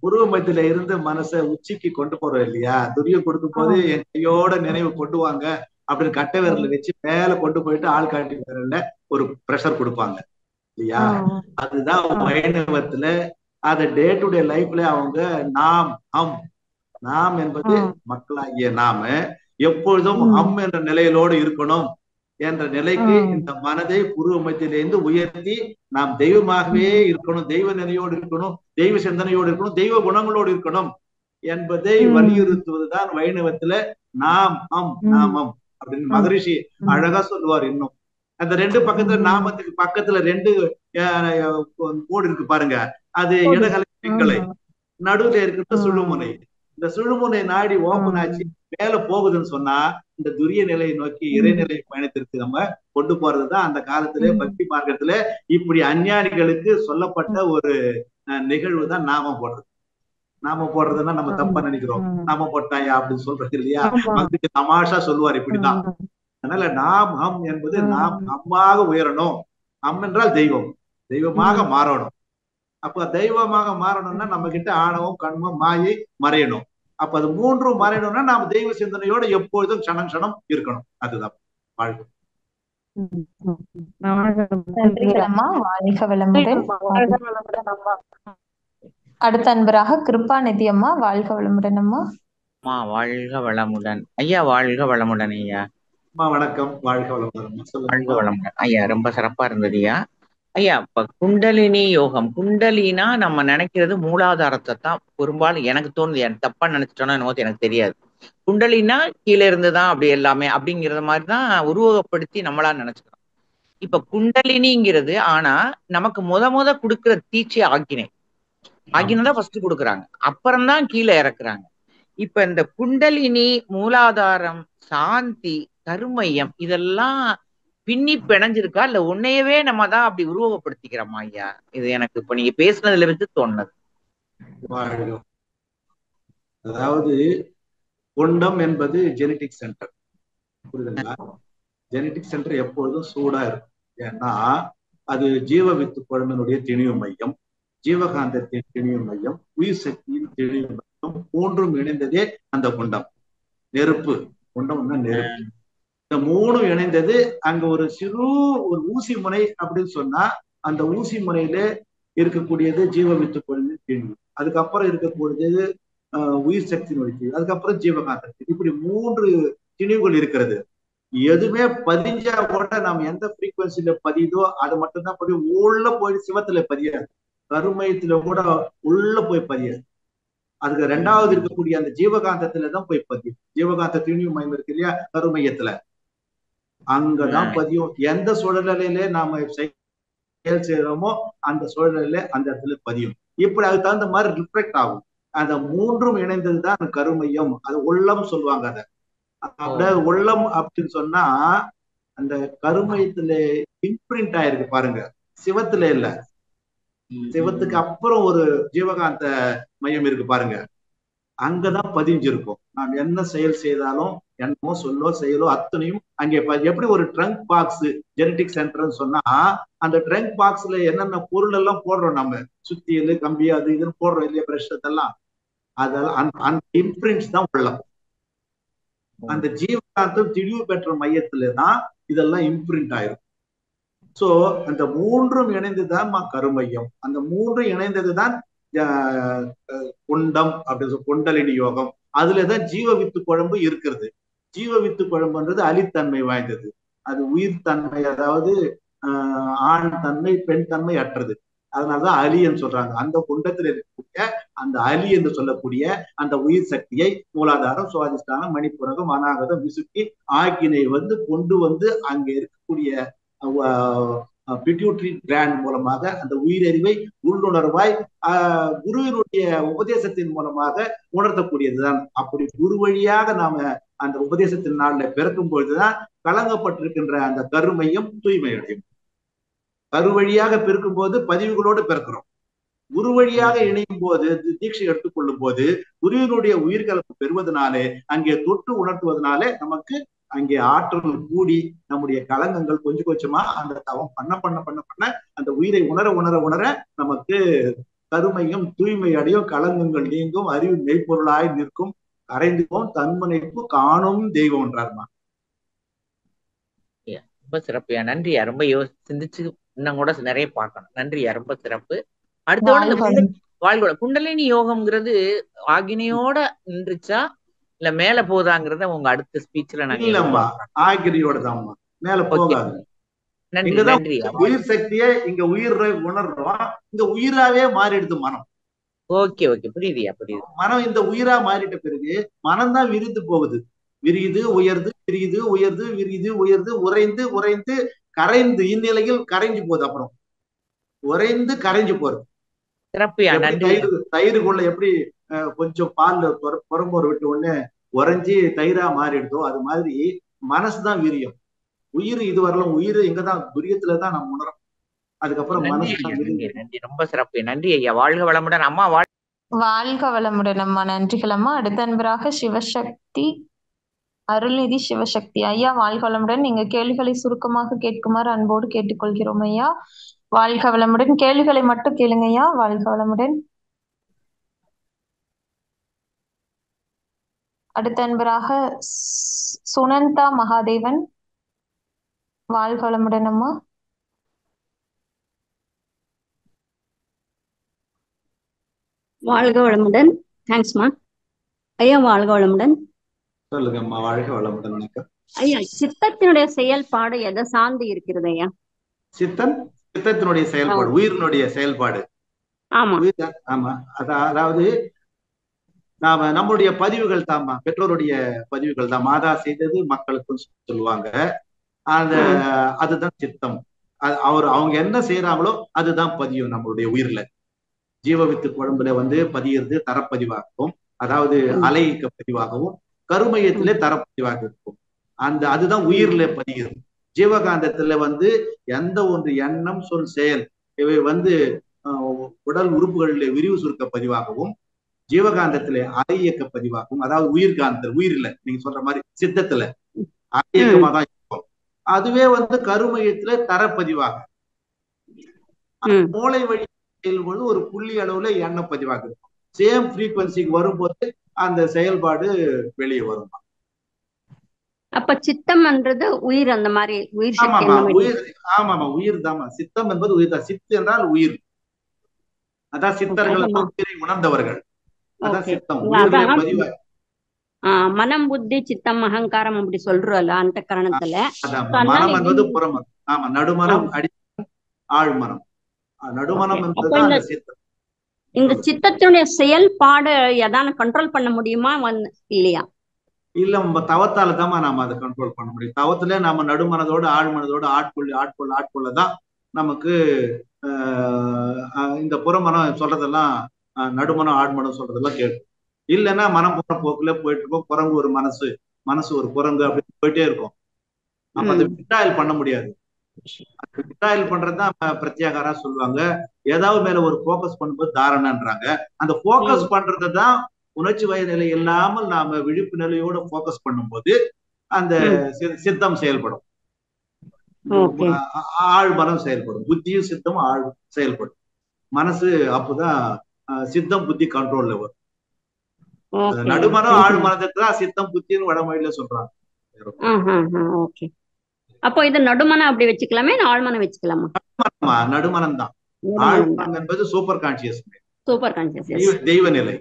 உருவ மத்தியில இருந்து மனசை உச்சிக்கு கொண்டு போறோம் இல்லையா? துரியம் கொடுக்கும் போது என் கையோட நினைவு கொண்டு வாங்க அப்படின்னு கட்டை விரல வச்சு மேல கொண்டு போயிட்டு ஆள் காட்டி விரல்ல ஒரு பிரஷர் கொடுப்பாங்க இல்லையா? அதுதான் வைணவத்துல அத டே டு டே லைஃப்ல அவங்க நாம் என்பது மக்களாகிய நாம எப்பொழுதும் என்ற நிலையிலோடு இருக்கணும் என்ற நிலைக்கு இந்த மனதை புருவ மத்தியிலிருந்து உயர்த்தி நாம் தெய்வமாகவே இருக்கணும், தெய்வ நிலையோடு இருக்கணும், தெய்வ சிந்தனையோடு இருக்கணும், தெய்வ குணங்களோடு இருக்கணும் என்பதை வலியுறுத்துவதுதான் வைணவத்துல நாமம் அப்படின்னு மகரிஷி அழகா சொல்லுவார். இன்னும் அந்த ரெண்டு பக்கத்துல நாமத்துக்கு பக்கத்துல ரெண்டு கோடு இருக்கு பாருங்க, அது இடகலை பிங்களை, நடுவுல இருக்கிற சுழுமுனை. இந்த சுழுமுனை நாடி ஓப்பன் ஆச்சு மேல போகுதுன்னு சொன்னா இந்த துரிய நிலையை நோக்கி இறைநிலை பயணத்திற்கு நம்ம கொண்டு போறதுதான் அந்த காலத்திலே பக்தி மார்க்கத்துல இப்படி அஞ்ஞானிகளுக்கு சொல்லப்பட்ட ஒரு நிகழ்வு தான் நாம போடுறது. நாம போடுறதுன்னா நம்ம தப்பா நினைக்கிறோம், நாம போட்டாயா அப்படின்னு சொல்றது இல்லையா? மக்களுக்கு தமாஷா சொல்லுவார் இப்படிதான். அதனால நாம் என்பது நாம் அம்மாக உயரணும். என்றால் தெய்வம், தெய்வமாக மாறணும். அப்ப தெய்வமாக மாறணும்னா நம்ம கிட்ட ஆணவம் கண்மம் மாயை மறையணும். அப்ப அது மூன்றும் மறையணும்னா நாம தெய்வ சிந்தனையோட எப்பொழுதும் க்ஷணம் இருக்கணும். அதுதான் வாழ்க்கை. அடுத்த அன்பராக கிருபாநிதி அம்மா, வாழ்க வளமுடன் அம்மா. வாழ்க வளமுடன் ஐயா. வாழ்க வளமுடன் ஐயா. வணக்கம். வாழ்க வளமுடன். வாழ்க வளமுடன் ஐயா. ரொம்ப சிறப்பா இருந்தது ஐயா. ஐயா இப்ப குண்டலினி யோகம், குண்டலினா நம்ம நினைக்கிறது மூலாதாரத்தை தான் பெரும்பாலும் எனக்கு தோணுது. எனக்கு தப்பா நினைச்சிட்டோன்னா என்னவோ எனக்கு தெரியாது. குண்டலினா கீழே இருந்துதான் அப்படி எல்லாமே அப்படிங்கிறத மாதிரிதான் உருவகப்படுத்தி நம்மளா நினைச்சுக்கிறோம். இப்ப குண்டலினிங்கிறது ஆனா நமக்கு முத கொடுக்குற தீட்சி ஆக்கினைதான் ஃபர்ஸ்ட் கொடுக்குறாங்க, அப்புறம்தான் கீழே இறக்குறாங்க. இப்ப இந்த குண்டலினி, மூலாதாரம், சாந்தி, கருமையம் இதெல்லாம் பின்னி பிணைஞ்சிருக்கா இல்ல உன்னையவே நம்ம தான் அப்படி உருவகப்படுத்திக்கிறோமா ஐயா? இது எனக்கு இப்ப நீங்க பேசுனதுல வச்சு தோணுது. அதாவது குண்டம் என்பது ஜெனடிக் சென்டர், புரியுதுங்களா? ஜெனடிக் சென்டர் எப்பொழுதும் சூடா இருக்கும். ஏன்னா அது ஜீவ வித்து குழம்பினுடைய திணிவு மையம், ஜீவகாந்தத்தின் திணிவு மையம், உயிர் சக்தியின் திணிவு மையம் மூன்றும் இணைந்ததே அந்த குண்டம். நெருப்பு குண்டம்னா நெருப்பு. இந்த மூணும் இணைந்தது. அங்க ஒரு சிறு ஒரு ஊசி முனை அப்படின்னு சொன்னா அந்த ஊசி முனையில இருக்கக்கூடியது ஜீவ வித்து குழம்பின் திணிவு, அதுக்கப்புறம் இருக்கக்கூடியது உயிர் சக்தியினுடைய திணிவு, அதுக்கப்புறம் ஜீவகாந்தத்தின். இப்படி 3 திணிவுகள் இருக்கிறது. எதுவுமே பதிஞ்சா கூட நம்ம எந்த ஃப்ரீக்வன்சில பதியுதோ அது மட்டும்தான் பதிவு. உள்ள போய் சிவத்துல பதியாது, கருமையத்துல கூட உள்ள போய் பதியாது. அதுக்கு 2வது இருக்கக்கூடிய அந்த ஜீவகாந்தத்துலதான் போய் பதியும். ஜீவகாந்த திணிவு மையம் இருக்கு இல்லையா கருமையத்துல, அங்கதான் பதியும். எந்த சூழ்நிலையில நாம செயல் செய்யறோமோ அந்த சூழ்நிலையில அந்த இடத்துல பதியும். இப்படி அதுக்கு தகுந்த மாதிரி ரிஃப்ளெக்ட் ஆகும். அந்த 3ம் இணைந்ததுதான் கருமையம். அது உள்ளம் சொல்லுவாங்க. அதை அப்படியே உள்ளம் அப்படின்னு சொன்னா அந்த கருமையத்துல இம்ப்ரிண்ட் ஆயிருக்கு பாருங்க, சிவத்துல இல்ல. சிவத்துக்கு அப்புறம் ஒரு ஜீவகாந்த மையம் இருக்கு பாருங்க, அங்கதான் பதிஞ்சிருக்கும். நாம் என்ன செயல் செய்தாலும் என்னமோ சொல்லோ செயலோ அத்தனையும் அங்கே எப்படி ஒரு ட்ரங்க் பாக்ஸ் ஜெனடிக் சென்டர்னு சொன்னா அந்த ட்ரங்க் பாக்ஸ்ல என்னென்ன பொருள் எல்லாம் போடுறோம், நம்ம சுத்தியல் கம்பி அது இதுன்னு போடுறோம் இல்லையா, பிரஷ் எல்லாம், அதெல்லாம் அந்த இம்ப்ரிண்ட்ஸ் தான் உள்ளம். அந்த ஜீவகாந்தம் திணிவு பெற்ற மையத்துலதான் இதெல்லாம் இம்ப்ரிண்ட் ஆயிரும். சோ அந்த 3ம் இணைந்துதான் கருமையம். அந்த 3ம் இணைந்ததுதான் குண்டம் அப்படின்னு குண்டலினி யோகம். அதுலதான் ஜீவ வித்து குழம்பு இருக்கிறது. ஜீவ வித்து குழம்புன்றது அலித்தன்மை வாய்ந்தது. அது உயிர் தன்மை, அதாவது ஆண் தன்மை பெண் தன்மை அற்றது. அதனாலதான் அலின்னு சொல்றாங்க. அந்த குண்டத்தில் இருக்கக்கூடிய அந்த அலி என்று சொல்லக்கூடிய அந்த உயிர் சக்தியை மூலாதாரம், சுவாதிஷ்டானம், மணிப்புரகம், அநாகதம், விசுக்கி ஆகியனை கொண்டு அங்க இருக்கக்கூடிய பிட்யூட்டரி கிளாண்ட் மூலமாக அந்த உயிரறிவை உள்ளுணர்வாய் குருவினுடைய உபதேசத்தின் மூலமாக உணர்த்தக்கூடியதுதான். அப்படி குரு வழியாக நாம அந்த உபதேசத்தின் நாள்ல பிறக்கும் பொழுதுதான் கலங்கப்பட்டிருக்கின்ற அந்த கருமையும் தூய்மை அடையும். கரு வழியாக பிறக்கும் போது பதிவுகளோடு பிறக்கிறோம். குரு வழியாக இணையும் போது, தீட்சை எடுத்துக்கொள்ளும் போது குருவினுடைய உயிர்கலப்பு பெறுவதனாலே, அங்கே தொட்டு உணர்த்துவதனாலே நமக்கு அங்கே ஆற்றல் கூடி நம்முடைய கலங்கங்கள் கொஞ்சம் கொஞ்சமா அந்த தவம் பண்ண பண்ண பண்ண பண்ண அந்த உயிரை உணர உணர உணர நமக்கு கருமையும் தூய்மை அடையும், கலங்கங்கள் நீங்கும், அறிவு மெய்ப்பொருளாய் நிற்கும், கரைந்துவோம் தன்மனைப்பு காணும் தெய்வம் என்றார்மா. ரொம்ப சிறப்புயா, நன்றியா. ரொம்ப சிந்திச்சு இன்னும் கூட நிறைய பார்க்கணும். நன்றியா, ரொம்ப சிறப்பு. அடுத்த வாழ்க்கை குண்டலினி யோகம்ங்கிறது ஆகினியோட நின்றுச்சா இல்ல மேல போதாங்கிறத உங்க அடுத்த ஸ்பீச்ல நாங்க ஆகிரியோட தான் மேல போகாது. உயிர் சக்தியை இங்க உயிரை உணர்றோம், இங்க உயிராவே மாறிடுது மனம். ஓகே ஓகே, புரியுதுயா புரியுது. மனம் இந்த உயிரா மாறிட்ட பிறகு மனம் தான் விரிந்து போகுது. விரியுது உயர்ந்து, விரியுது உயர்ந்து, விரியுது உயர்ந்து, உறைந்து உறைந்து கரைந்து, இந்நிலையில் கரைஞ்சு போகுது. அப்புறம் உறைந்து கரைஞ்சு போறது. தயிருக்குள்ள எப்படி கொஞ்சம் பால்ல புறம்போர் விட்டு உடனே உறைஞ்சி தயிரா மாறிடுதோ அது மாதிரி மனசுதான் விரியும். உயிர் இதுவரையிலும் உயிர் எங்கதான் துரியத்துலதான் நம்ம உணரும். அதுக்கப்புறம் நன்றி, ரொம்ப சிறப்பு. நன்றி ஐயா, வாழ்க வளமுடன் அம்மா. வாழ்க வளமுடன் அம்மா. நன்றிகள் அம்மா. அடுத்த அன்பராக சிவசக்தி, அருள்நிதி சிவசக்தி. ஐயா வாழ்க வளமுடன். நீங்க கேள்விகளை சுருக்கமாக கேட்குமாறு அன்போடு கேட்டுக்கொள்கிறோம் ஐயா. வாழ்க வளமுடன். கேள்விகளை மட்டும் கேளுங்க ஐயா. வாழ்க வளமுடன். அடுத்த அன்பராக சுனந்தா மகாதேவன். வாழ்க வளமுடன் அம்மா. வாழ்க வளமுடன். தேங்க்ஸ்மா ஐயா. வாழ்க வளமுடன். சொல்லுங்கம்மா. வாழ்க வளமுடன். வணக்கம் ஐயா. சித்தத்தினுடைய செயல்பாடு எதை சார்ந்து இருக்கிறது ஐயா? சித்தத்தினுடைய செயல்பாடு உயிரினுடைய செயல்பாடு. ஆமா ஆமா. அதாவது நாம நம்மளுடைய பதிவுகள் தான்மா, பெற்றோருடைய பதிவுகள் தான். மாதா செய்தது மக்களுக்கும் சொல்லுவாங்க. அதுதான் சித்தம். அவங்க என்ன செய்யறாங்களோ அதுதான் பதியும் நம்மளுடைய உயிர்ல. ஜீவவித்து குழம்புல பதியிறது தரப்பதிவாகவும், அதாவது அலையிக்க பதிவாகவும், கருமையத்திலே தரப்பதிவாக இருக்கும். அதுதான் உயிர்ல பதிகிறது. ஜீவகாந்தத்துல எந்த ஒன்று எண்ணம், சொல், செயல் இவை உடல் உறுப்புகளிலே விரிவு சுருக்க பதிவாகவும், ஜீவகாந்தத்திலே அலை இயக்க பதிவாகவும், அதாவது உயிர்காந்தத்தில் உயிரில நீங்க சொல்ற மாதிரி சித்தத்துல அலை இயக்கமா தான் இருக்கும். அதுவே வந்து கருமையத்துல தரப்பதிவாக மூளை வழி செயல்பொழுது ஒரு புள்ளி அளவுல எண்ண பதிவாக இருக்கும். சேம் ஃப்ரீக்வன்சிக்கு வரும்போது அந்த செயல்பாடு வெளியே வரும். அப்ப சித்தம்ன்றது உயிர், அந்த மாதிரி உயிர் சக்தி. ஆமாமா உயிர், ஆமாமா உயிர் தாமா. சித்தம் என்பது உயிர் தான். சித்து என்றால் உயிர். அதான் சித்தர்கள் உயிரை உணர்ந்தவர்கள். அதான் சித்தம், உயிரிலே பதிவு. மனம், புத்தி, சித்தம், அகங்காரம் அப்படி சொல்றோம்ல அந்த காரணத்துல. மனம் என்பது புறமனம். ஆமா, நடுமனம், அடிமனம், ஆழ்மனம். நடுமனம் என்பதுதான் சித்தம். இந்த சித்தத்தினுடைய செயல்பாடு எதான கண்ட்ரோல் பண்ண முடியுமா இல்லையா? இல்ல, தவத்தால தான் நாம அதை கண்ட்ரோல் பண்ண முடியும். தவத்துல நம்ம நடுமனதோடு ஆழ்மனதோடு ஆட்கொள்ளதான் நமக்கு இந்த புறமனம் சொல்றதெல்லாம், நடுமனம் ஆழ்மனம் சொல்றதெல்லாம் கேட்கும். இல்லைன்னா மனம் போற போக்குல போயிட்டு இருக்கோம். குரங்கு ஒரு மனசு ஒரு குரங்கு அப்படின்னு போயிட்டே இருக்கும். அப்ப அதை விட்டாயில் பண்ண முடியாது. விட்டாயில் பண்றதுதான் பிரத்யாகாரா சொல்லுவாங்க. ஏதாவது மேல ஒரு போக்கஸ் பண்ணும்போது தாரணன்றாங்க. அந்த போக்கஸ் பண்றதுதான் உணர்ச்சி வய நிலை இல்லாமல் நாம விழிப்பு நிலையோட போக்கஸ் பண்ணும்போது அந்த சித்தம் செயல்படும், ஆழ்மனம் செயல்படும், புத்தியும் சித்தமும் ஆழ் செயல்படும். மனசு அப்பதான் சித்தம் புத்தி கண்ட்ரோல்ல வரும். நடுமனம் ஆழ்மனத்துக்கு தான் சித்தம் புத்தின்னு வடமொழியில சொல்றாங்க. அப்போ இது நடுமனம் அப்படி வச்சுக்கலாமே, ஆழ்மனம் வச்சுக்கலாமா? நடுமனம் தான். ஆழ்மனம் என்பது சூப்பர் கான்சியஸ், தெய்வ நிலை.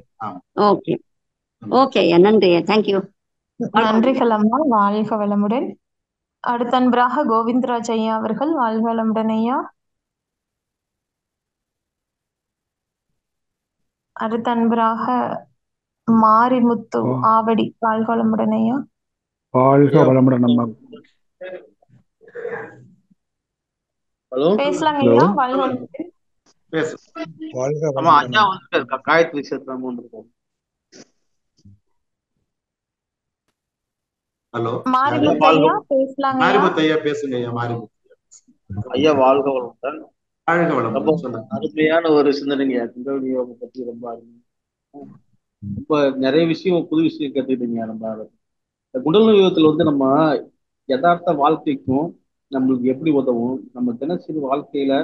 ஓகே ஓகே, நன்றி, தேங்க்யூ. நன்றிகள் அம்மா, வாழ்க வளமுடன். அடுத்த அன்பராக கோவிந்தராஜ் ஐயா அவர்கள், வாழ்க வளமுடன் ஐயா. அடுத்த அன்பராக மாரிமுத்து ஆவடி, வாழ்க வளமுடன் ஐயா. வாழ்க வளமுடன் அம்மா. பேசலாங்க ஐயா, வாழ்க வளமுடன். காயத்ரி சேத்ராம் வந்திருக்காங்க. ஹலோ, மாரிமுத்து ஐயா பேசலாங்க. மாரிமுத்து ஐயா பேசுங்க ஐயா. மாரிமுத்து ஐயா வாழ்க வளமுடன். வாழ்க வளமுடன். அருமையான ஒரு சிந்தனைங்க. குண்டலினி யோகம் பத்தி ரொம்ப நிறைய விஷயம், புது விஷயம் கேட்டுக்கிட்டீங்க. நம்ம குண்டலினி யோகத்துல வந்து நம்ம யதார்த்த வாழ்க்கைக்கும் நம்மளுக்கு எப்படி உதவும், நம்ம தினசரி வாழ்க்கையில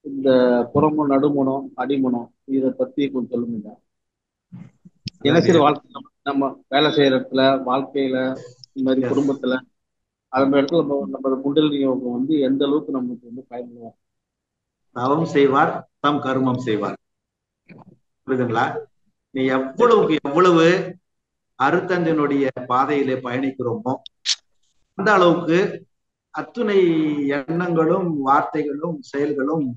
இந்த புறமம், நடுமனம், அடிமனம் இதை பத்தி கொஞ்சம் சொல்லுங்க. தினசரி வாழ்க்கை நம்ம வேலை செய்யற இடத்துல, வாழ்க்கையில, இந்த மாதிரி குடும்பத்துல, அந்த இடத்துல நம்ம குண்டலினி யோகம் வந்து எந்த அளவுக்கு நமக்கு வந்து பயன்படுவோம். தவம் செய்வார் தம் கர்மம் செய்வார், புரியுதுங்களா? நீ எவ்வளவு அருத்தஞ்சனுடைய பாதையிலே பயணிக்கிறோமோ அந்த அளவுக்கு அத்துணை எண்ணங்களும் வார்த்தைகளும் செயல்களும்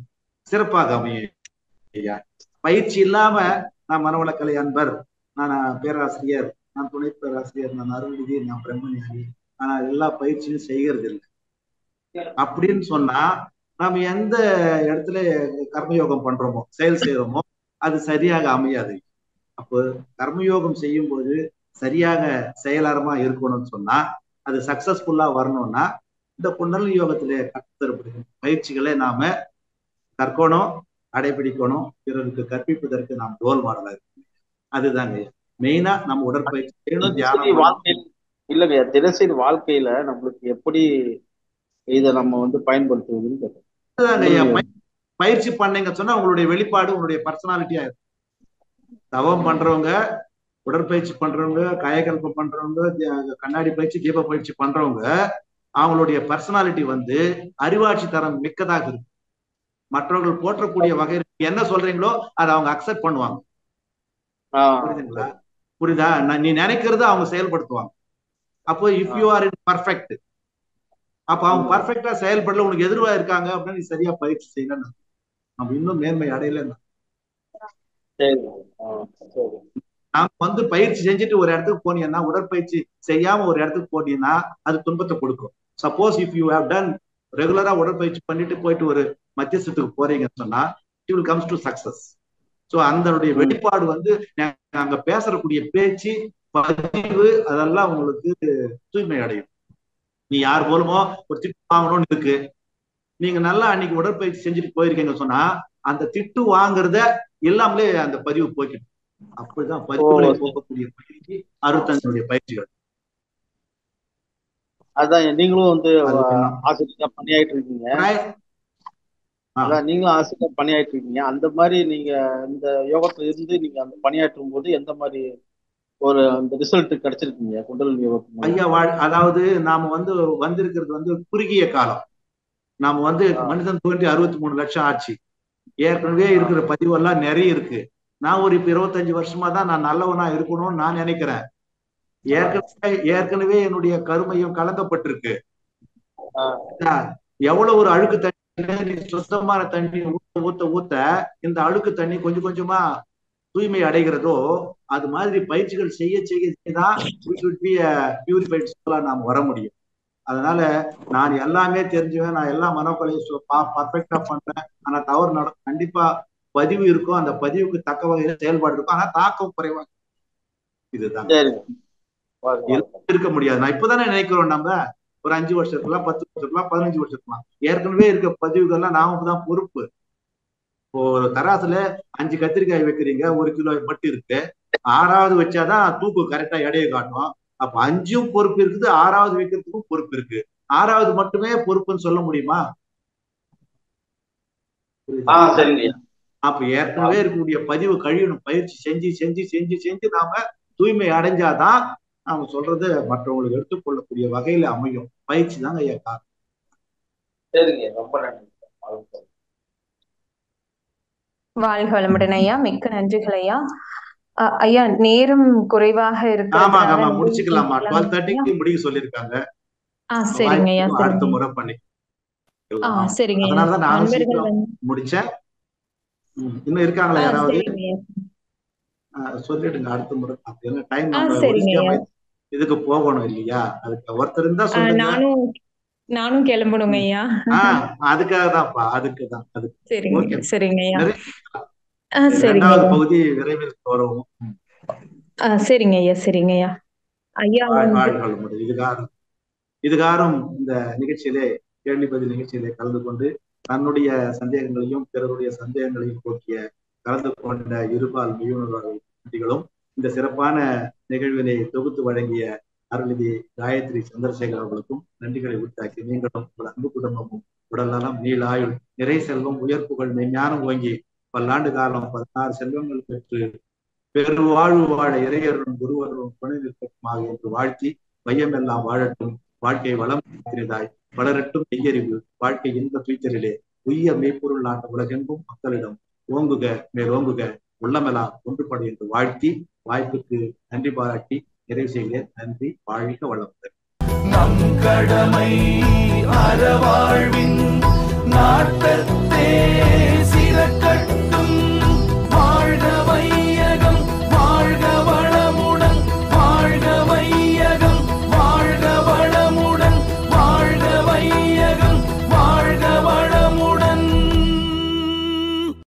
சிறப்பாக அமைய. பயிற்சி இல்லாம நான் மனவளக்கலை அன்பர், நான் பேராசிரியர், நான் துணை பேராசிரியர், நான் அருள்நிதி, நான் பிரம்மஞானி, ஆனா எல்லா பயிற்சியும் செய்கிறது இல்லை அப்படின்னு சொன்னா நாம எந்த இடத்துல கர்மயோகம் பண்றோமோ, செயல் செய்யறோமோ அது சரியாக அமையாது. அப்போ கர்மயோகம் செய்யும் போது சரியாக செயலாரமா இருக்கணும்னு சொன்னா, அது சக்சஸ்ஃபுல்லா வரணும்னா இந்த குண்டலினி யோகத்திலே கற்றுத்தரப்படுகிற பயிற்சிகளை நாம கற்கணும், கடைபிடிக்கணும், பிறருக்கு கற்பிப்பதற்கு நாம் ரோல் மாடலா இருக்கணும். அதுதாங்க மெயினா நம்ம உடற்பயிற்சி செய்யணும், தியானம் வாழ்க்கையில் இல்லைங்க. தினசரி வாழ்க்கையில நம்மளுக்கு எப்படி இதை நம்ம வந்து பயன்படுத்துவதுன்னு பயிற்சி பண்ணீங்க சொன்னா உங்களுடைய வெளிப்பாடு உங்களுடைய பர்சனாலிட்டியா இருக்கும். தவம் பண்றவங்க, உடற்பயிற்சி பண்றவங்க, காயகல்பம் பண்றவங்க, கண்ணாடி பயிற்சி, தீப பயிற்சி பண்றவங்க, அவங்களுடைய பர்சனாலிட்டி வந்து அறிவாட்சி தரம் மிக்கதாக இருக்கு. மற்றவர்கள் போற்றக்கூடிய வகையில் என்ன சொல்றீங்களோ அதை அவங்க அக்செப்ட் பண்ணுவாங்க. புரியுதுங்களா? புரியுதா? நீ நினைக்கிறத அவங்க செயல்படுத்துவாங்க. அப்போ if you are in perfect, அப்ப அவங்க பர்ஃபெக்டா செயல்படல, உனக்கு எதிர்வா இருக்காங்க அப்படின்னா நீ சரியா பயிற்சி செய்யணும். நம்ம இன்னும் மேன்மை அடையல. நாம வந்து பயிற்சி செஞ்சுட்டு ஒரு இடத்துக்கு போனீங்கன்னா, உடற்பயிற்சி செய்யாம ஒரு இடத்துக்கு போனீங்கன்னா அது துன்பத்தை கொடுக்கும். Suppose if you have done ரெகுலரா உடற்பயிற்சி பண்ணிட்டு போயிட்டு ஒரு மத்தியஸ்தத்துக்கு போறீங்கன்னு சொன்னா it will comes to success. So அதனுடைய வெளிப்பாடு வந்து நாங்க பேசக்கூடிய பேச்சு, பதிவு, அதெல்லாம் உங்களுக்கு தூய்மை அடையும். நீ யார் மூலமோ ஒரு திட்டு வாங்கணும்னு இருக்கு, நீங்க நல்லா அன்னைக்கு உடற்பயிற்சி செஞ்சுட்டு போயிருக்கீங்க சொன்னா அந்த திட்டு வாங்குறத எல்லாமே அந்த பதிவு போய்க்கிடும். அப்படிதான் பதிவுகளை போக்கக்கூடிய பயிற்சி அருத்தங்களுடைய பயிற்சிகள். அதான் நீங்களும் வந்து ஆசிரியரா பணியாயிட்டு இருக்கீங்க. அதான் நீங்களும் ஆசிரியர் பணியாயிட்டு இருக்கீங்க. அந்த மாதிரி நீங்க இந்த யோகத்துல இருந்து நீங்க அந்த பணியாற்றும் போது எந்த மாதிரி ஒரு அந்த ரிசல்ட் கிடைச்சிருக்கீங்க குண்டலினி யோகத்துல? ஐயா அதாவது நாம வந்து வந்திருக்கிறது வந்து குறுகிய காலம். நாம வந்து மனிதன் தோன்றி 63 லட்சம் ஆச்சு. ஏற்கனவே இருக்கிற பதிவெல்லாம் நிறைய இருக்கு. நான் ஒரு இப்ப 25 வருஷமா தான் நான் நல்லவனா இருக்கணும்னு நான் நினைக்கிறேன். ஏற்கனவே என்னுடைய கருமையும் கலக்கப்பட்டிருக்கு. எவ்வளவு ஒரு அழுக்கு தண்ணி சுத்தமான தண்ணி ஊத்த ஊத்த ஊத்த இந்த அழுக்கு தண்ணி கொஞ்சம் கொஞ்சமா தூய்மை அடைகிறதோ அது மாதிரி பயிற்சிகள் செய்ய செய்யதான் பியூரிஃபைட் சோலா நாம் வர முடியும். அதனால நான் எல்லாமே தெரிஞ்சுவேன், நான் எல்லா மனோக்கலையை பர்ஃபெக்டா பண்றேன். ஆனா தவறு நடக்கும், கண்டிப்பா பதிவு இருக்கும், அந்த பதிவுக்கு தக்க வகையில செயல்பாடு இருக்கும், ஆனா தாக்கம் குறைவாக. இதுதான் இருக்க முடியாது. நான் இப்பதானே நினைக்கிறோம், நம்ம ஒரு 5 வருஷத்துக்குலாம் 10 வருஷத்துக்குலாம் 15 வருஷத்துக்குலாம் ஏற்கனவே இருக்க பதிவுகள்லாம் நாம தான் பொறுப்பு. ஒரு தராசுல 5 கத்திரிக்காய் வைக்கிறீங்க, 1 கிலோ மட்டும் இருக்கு. 6வது வச்சாதான் தூக்கு கரெக்டா எடையை காட்டும். அப்ப 5ம் பொறுப்பு இருக்குது, 6வது வைக்கிறதுக்கும் பொறுப்பு இருக்கு. 6வது மட்டுமே பொறுப்புன்னு சொல்ல முடியுமா? அப்ப ஏற்கனவே இருக்கக்கூடிய பதிவு கழியணும். பயிற்சி செஞ்சு செஞ்சு செஞ்சு செஞ்சு நாம தூய்மை அடைஞ்சாதான் நாம சொல்றது மற்றவங்களுக்கு எடுத்துக்கொள்ளக்கூடிய வகையில அமையும். பயிற்சி தாங்க ஐயா காரணம். சரிங்க, ரொம்ப நன்றி. வாழ்க வளமுடன் ஐயா, மிக்க நன்றிகள் ஐயா. ஐயா நேரம் குறைவாக இருக்கு. ஆமா முடிச்சுக்கலாமா? 12:30 முடிக்க சொல்லிருக்காங்க. சரிங்க ஐயா, அடுத்த முறை பண்ணி. சரிங்க. அதனாலதான் நானும் சீக்கிரம் முடிச்சேன். இன்னும் இருக்காங்களா யாராவது? சொல்லிடுங்க அடுத்த முறை. டைம் இதுக்கு போகணும் இல்லையா? அதுக்கு ஒருத்தர் இருந்தா சொல்லுங்க. நானும் கிளம்பணுங்க ஐயா. அதுக்காக தான்ப்பா, அதுக்குதான். சரிங்க ஐயா. இரண்டாவது பகுதி விரைவில் வரும். சரிங்க ஐயா, சரிங்க ஐயா. ஐயா இதுகாரும் இந்த நிகழ்ச்சியிலே கேள்வி பதில் நிகழ்ச்சியிலே கலந்து கொண்டு தன்னுடைய சந்தேகங்களையும் பிறருடைய சந்தேகங்களையும் போக்கிய கலந்து கொண்ட இருபால் மெய்யுணர்வாளர்களும் இந்த சிறப்பான நிகழ்வினை தொகுத்து வழங்கிய அருள்நிதி காயத்ரி சந்திரசேகர் அவர்களுக்கும் நன்றிகளை உண்டாக்கி நீங்களும் உங்கள் அன்பு குடும்பமும் உடல்நலம், நீளாயுள், நிறை செல்வம், உயர்ப்புகள், மெஞ்ஞானம் ஓங்கி பல்லாண்டு காலம் 16 செல்வங்கள் பெற்று பெருவாழ்வு வாழ இறையரும் குருவரும் துணை நிற்கட்டுமாக என்று வாழ்த்தி வையமெல்லாம் வாழட்டும், வாழ்க்கை வளம் இருக்கிறதாய் வளரட்டும் மெய்யறிவு, வாழ்க்கை இன்ப துய்த்தலிலே உய்ய மெய்ப்பொருள் நாட்ட உலகெங்கும் மக்களிடம் ஓங்குக மேலோங்குக உள்ளமெல்லாம் ஒன்றுபடு என்று வாழ்த்தி வாய்ப்புக்கு நன்றி பாராட்டி நிறைவு செய்கிறேன். நன்றி. வாழ்க வளமுடன். நம் கடமை அறவாழ்வின் நாட்டத்தே